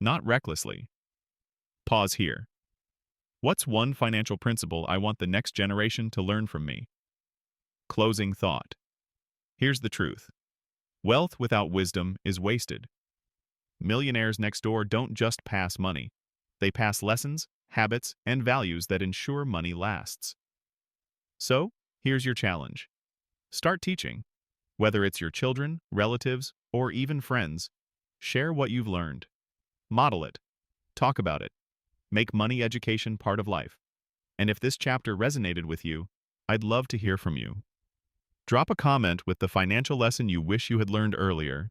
not recklessly. Pause here. What's one financial principle I want the next generation to learn from me? Closing thought. Here's the truth. Wealth without wisdom is wasted. Millionaires next door don't just pass money. They pass lessons, habits, and values that ensure money lasts. So, here's your challenge. Start teaching. Whether it's your children, relatives, or even friends, share what you've learned. Model it. Talk about it. Make money education part of life. And if this chapter resonated with you, I'd love to hear from you. Drop a comment with the financial lesson you wish you had learned earlier,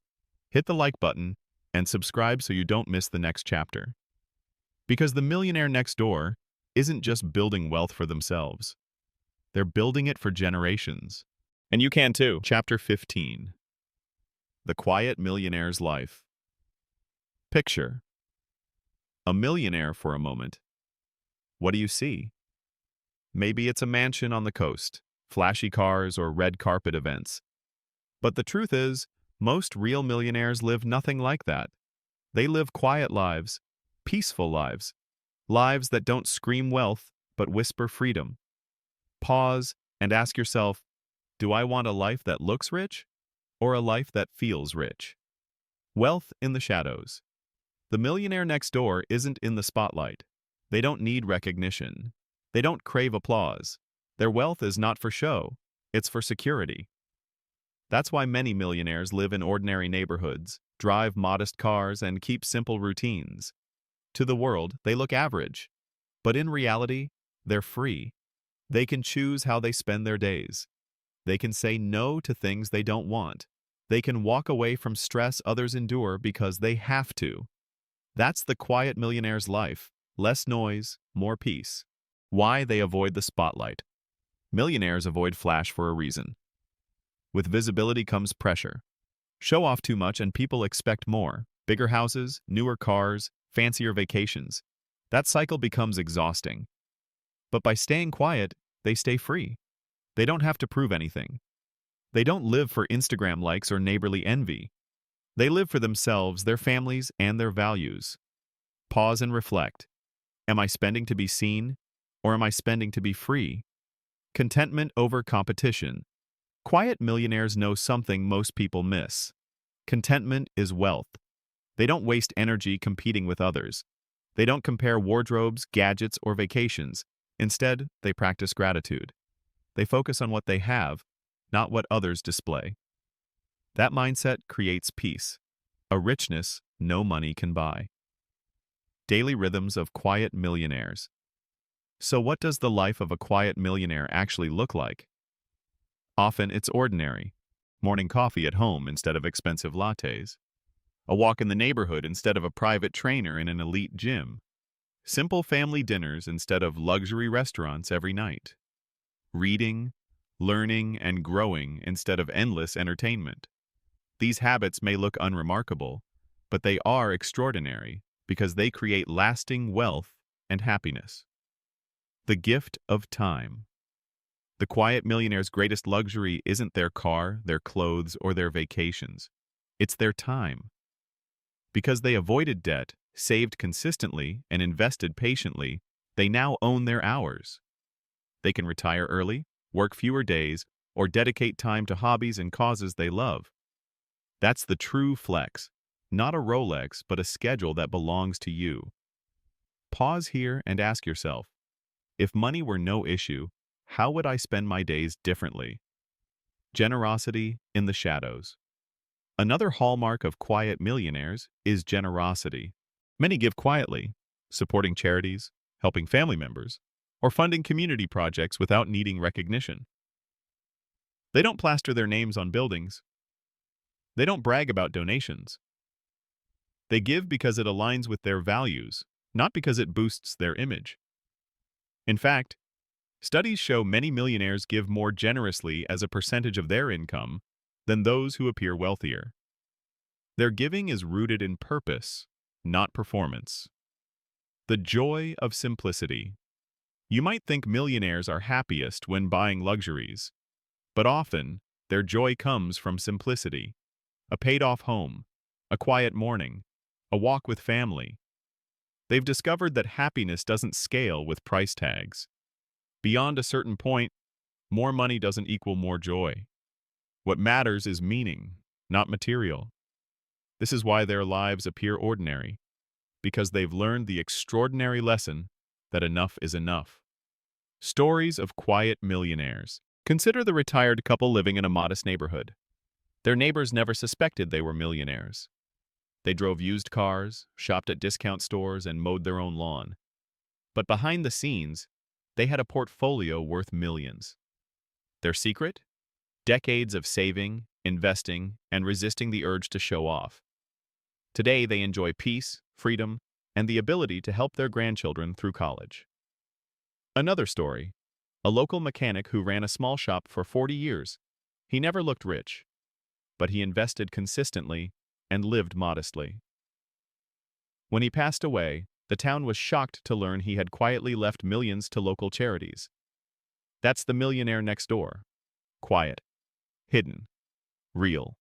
hit the like button, and subscribe so you don't miss the next chapter. Because the millionaire next door isn't just building wealth for themselves. They're building it for generations. And you can too. Chapter 15. The Quiet Millionaire's Life. Picture a millionaire for a moment. What do you see? Maybe it's a mansion on the coast, flashy cars, or red carpet events. But the truth is, most real millionaires live nothing like that. They live quiet lives, peaceful lives, lives that don't scream wealth but whisper freedom. Pause and ask yourself, do I want a life that looks rich or a life that feels rich? Wealth in the shadows. The millionaire next door isn't in the spotlight. They don't need recognition. They don't crave applause. Their wealth is not for show. It's for security. That's why many millionaires live in ordinary neighborhoods, drive modest cars, and keep simple routines. To the world, they look average. But in reality, they're free. They can choose how they spend their days. They can say no to things they don't want. They can walk away from stress others endure because they have to. That's the quiet millionaire's life. Less noise, more peace. Why they avoid the spotlight. Millionaires avoid flash for a reason. With visibility comes pressure. Show off too much and people expect more. Bigger houses, newer cars, fancier vacations. That cycle becomes exhausting. But by staying quiet, they stay free. They don't have to prove anything. They don't live for Instagram likes or neighborly envy. They live for themselves, their families, and their values. Pause and reflect. Am I spending to be seen, or am I spending to be free? Contentment over competition. Quiet millionaires know something most people miss. Contentment is wealth. They don't waste energy competing with others. They don't compare wardrobes, gadgets, or vacations. Instead, they practice gratitude. They focus on what they have, not what others display. That mindset creates peace, a richness no money can buy. Daily rhythms of quiet millionaires. So what does the life of a quiet millionaire actually look like? Often it's ordinary. Morning coffee at home instead of expensive lattes. A walk in the neighborhood instead of a private trainer in an elite gym. Simple family dinners instead of luxury restaurants every night. Reading, learning, and growing instead of endless entertainment. These habits may look unremarkable, but they are extraordinary because they create lasting wealth and happiness. The gift of time. The quiet millionaire's greatest luxury isn't their car, their clothes, or their vacations. It's their time. Because they avoided debt, saved consistently, and invested patiently, they now own their hours. They can retire early, work fewer days, or dedicate time to hobbies and causes they love. That's the true flex, not a Rolex, but a schedule that belongs to you. Pause here and ask yourself, if money were no issue, how would I spend my days differently? Generosity in the shadows. Another hallmark of quiet millionaires is generosity. Many give quietly, supporting charities, helping family members, or funding community projects without needing recognition. They don't plaster their names on buildings. They don't brag about donations. They give because it aligns with their values, not because it boosts their image. In fact, studies show many millionaires give more generously as a percentage of their income than those who appear wealthier. Their giving is rooted in purpose, not performance. The joy of simplicity. You might think millionaires are happiest when buying luxuries, but often their joy comes from simplicity. A paid-off home, a quiet morning, a walk with family. They've discovered that happiness doesn't scale with price tags. Beyond a certain point, more money doesn't equal more joy. What matters is meaning, not material. This is why their lives appear ordinary, because they've learned the extraordinary lesson that enough is enough. Stories of quiet millionaires. Consider the retired couple living in a modest neighborhood. Their neighbors never suspected they were millionaires. They drove used cars, shopped at discount stores, and mowed their own lawn. But behind the scenes, they had a portfolio worth millions. Their secret? Decades of saving, investing, and resisting the urge to show off. Today, they enjoy peace, freedom, and the ability to help their grandchildren through college. Another story. A local mechanic who ran a small shop for 40 years. He never looked rich, but he invested consistently and lived modestly. When he passed away, the town was shocked to learn he had quietly left millions to local charities. That's the millionaire next door. Quiet, hidden, real.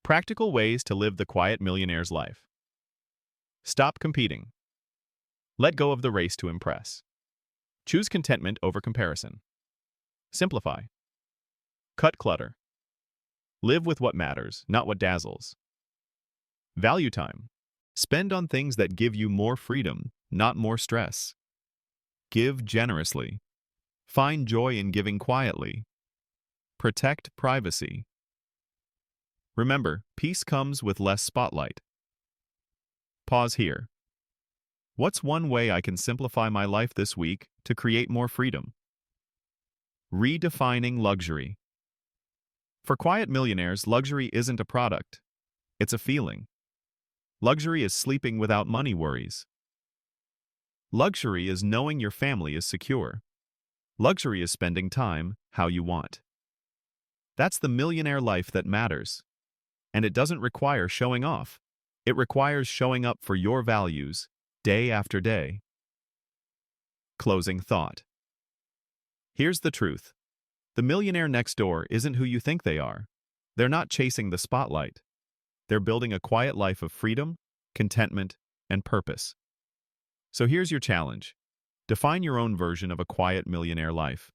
Practical ways to live the quiet millionaire's life. Stop competing. Let go of the race to impress. Choose contentment over comparison. Simplify. Cut clutter. Live with what matters, not what dazzles. Value time. Spend on things that give you more freedom, not more stress. Give generously. Find joy in giving quietly. Protect privacy. Remember, peace comes with less spotlight. Pause here. What's one way I can simplify my life this week to create more freedom? Redefining luxury. For quiet millionaires, luxury isn't a product. It's a feeling. Luxury is sleeping without money worries. Luxury is knowing your family is secure. Luxury is spending time how you want. That's the millionaire life that matters. And it doesn't require showing off. It requires showing up for your values, day after day. Closing thought. Here's the truth. The millionaire next door isn't who you think they are. They're not chasing the spotlight. They're building a quiet life of freedom, contentment, and purpose. So here's your challenge. Define your own version of a quiet millionaire life.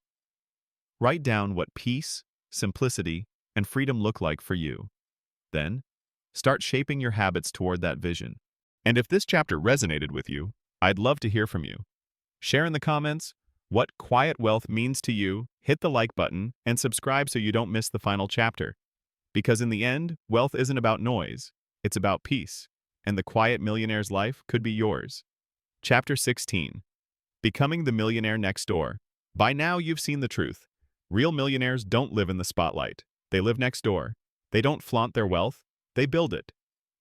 Write down what peace, simplicity, and freedom look like for you. Then, start shaping your habits toward that vision. And if this chapter resonated with you, I'd love to hear from you. Share in the comments what quiet wealth means to you, hit the like button, and subscribe so you don't miss the final chapter. Because in the end, wealth isn't about noise, it's about peace, and the quiet millionaire's life could be yours. Chapter 16. Becoming the Millionaire Next Door. By now, you've seen the truth. Real millionaires don't live in the spotlight. They live next door. They don't flaunt their wealth. They build it.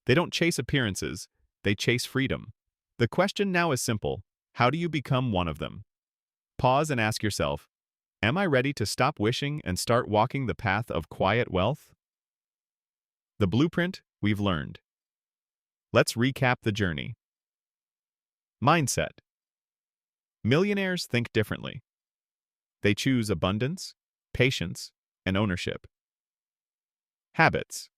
They don't chase appearances. They chase freedom. The question now is simple. How do you become one of them? Pause and ask yourself, am I ready to stop wishing and start walking the path of quiet wealth? The blueprint we've learned. Let's recap the journey. Mindset. Millionaires think differently. They choose abundance, patience, and ownership. Habits.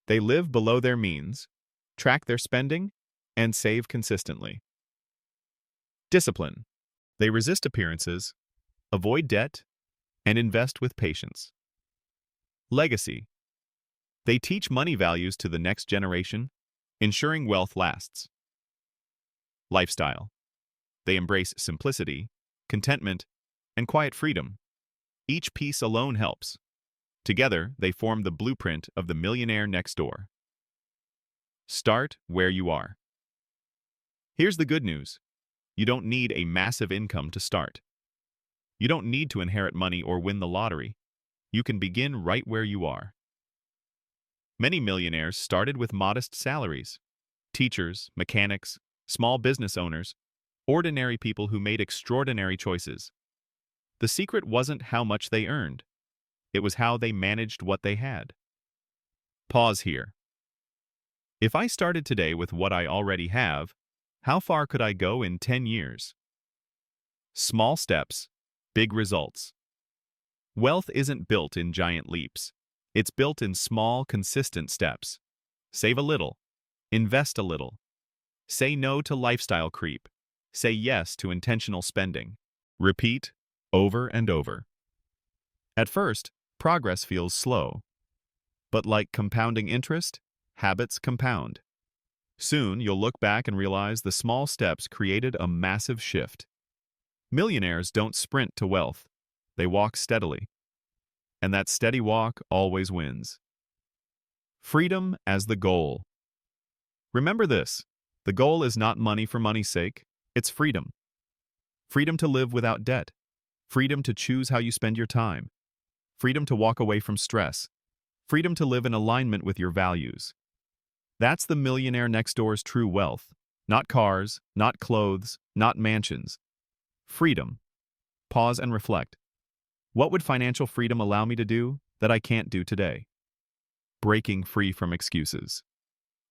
They live below their means, track their spending, and save consistently. Discipline. They resist appearances, avoid debt, and invest with patience. Legacy. They teach money values to the next generation, ensuring wealth lasts. Lifestyle. They embrace simplicity, contentment, and quiet freedom. Each piece alone helps. Together, they form the blueprint of the millionaire next door. Start where you are. Here's the good news. You don't need a massive income to start. You don't need to inherit money or win the lottery. You can begin right where you are. Many millionaires started with modest salaries. Teachers, mechanics, small business owners, ordinary people who made extraordinary choices. The secret wasn't how much they earned. It was how they managed what they had. Pause here. If I started today with what I already have, how far could I go in 10 years? Small steps, big results. Wealth isn't built in giant leaps. It's built in small, consistent steps. Save a little. Invest a little. Say no to lifestyle creep. Say yes to intentional spending. Repeat over and over. At first, progress feels slow. But like compounding interest, habits compound. Soon, you'll look back and realize the small steps created a massive shift. Millionaires don't sprint to wealth. They walk steadily. And that steady walk always wins. Freedom as the goal. Remember this. The goal is not money for money's sake. It's freedom. Freedom to live without debt. Freedom to choose how you spend your time. Freedom to walk away from stress. Freedom to live in alignment with your values. That's the millionaire next door's true wealth. Not cars, not clothes, not mansions. Freedom. Pause and reflect. What would financial freedom allow me to do that I can't do today? Breaking free from excuses.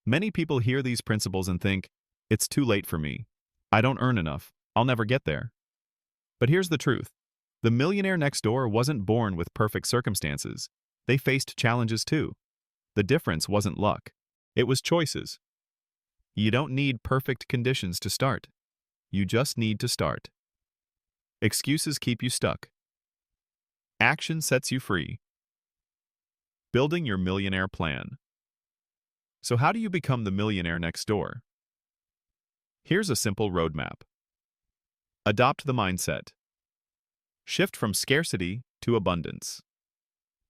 Many people hear these principles and think, it's too late for me. I don't earn enough. I'll never get there. But here's the truth. The millionaire next door wasn't born with perfect circumstances. They faced challenges too. The difference wasn't luck. It was choices. You don't need perfect conditions to start. You just need to start. Excuses keep you stuck. Action sets you free. Building your millionaire plan. So how do you become the millionaire next door? Here's a simple roadmap. Adopt the mindset. Shift from scarcity to abundance.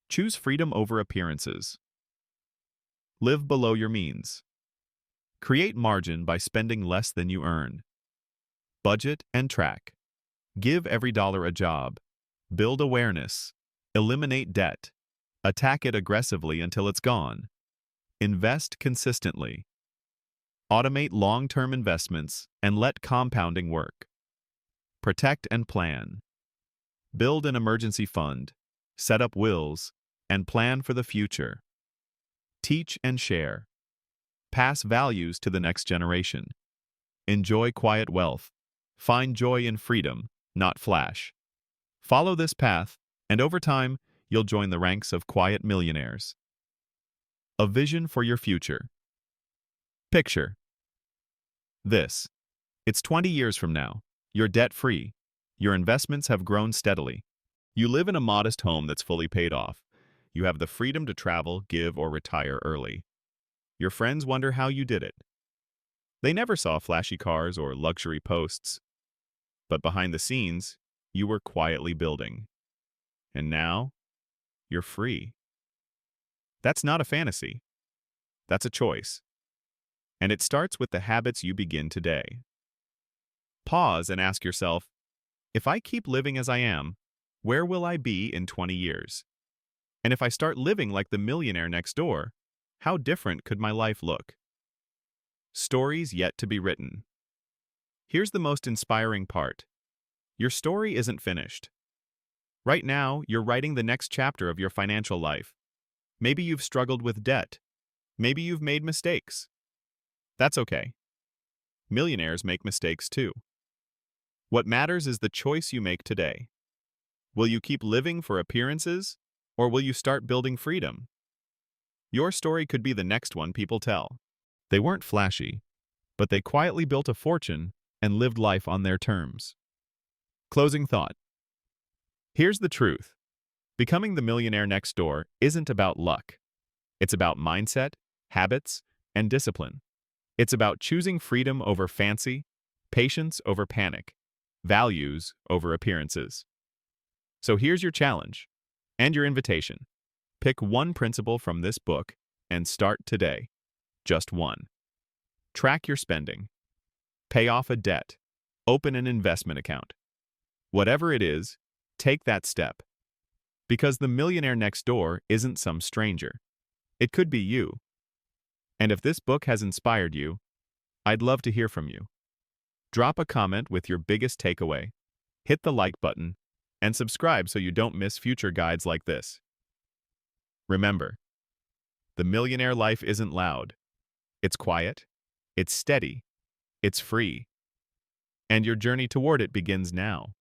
Choose freedom over appearances. Live below your means. Create margin by spending less than you earn. Budget and track. Give every dollar a job. Build awareness. Eliminate debt. Attack it aggressively until it's gone. Invest consistently. Automate long-term investments and let compounding work. Protect and plan. Build an emergency fund. Set up wills. And plan for the future. Teach and share. Pass values to the next generation. Enjoy quiet wealth. Find joy in freedom, not flash. Follow this path, and over time, you'll join the ranks of quiet millionaires. A vision for your future. Picture this. It's 20 years from now. You're debt-free. Your investments have grown steadily. You live in a modest home that's fully paid off. You have the freedom to travel, give, or retire early. Your friends wonder how you did it. They never saw flashy cars or luxury posts. But behind the scenes, you were quietly building. And now, you're free. That's not a fantasy. That's a choice. And it starts with the habits you begin today. Pause and ask yourself, if I keep living as I am, where will I be in 20 years? And if I start living like the millionaire next door, how different could my life look? Stories yet to be written. Here's the most inspiring part. Your story isn't finished. Right now, you're writing the next chapter of your financial life. Maybe you've struggled with debt. Maybe you've made mistakes. That's okay. Millionaires make mistakes too. What matters is the choice you make today. Will you keep living for appearances, or will you start building freedom? Your story could be the next one people tell. They weren't flashy, but they quietly built a fortune and lived life on their terms. Closing thought. Here's the truth. Becoming the millionaire next door isn't about luck. It's about mindset, habits, and discipline. It's about choosing freedom over fancy, patience over panic, values over appearances. So here's your challenge and your invitation. Pick one principle from this book and start today. Just one. Track your spending. Pay off a debt. Open an investment account. Whatever it is, take that step. Because the millionaire next door isn't some stranger. It could be you. And if this book has inspired you, I'd love to hear from you. Drop a comment with your biggest takeaway, hit the like button, and subscribe so you don't miss future guides like this. Remember, the millionaire life isn't loud. It's quiet, it's steady, it's free, and your journey toward it begins now.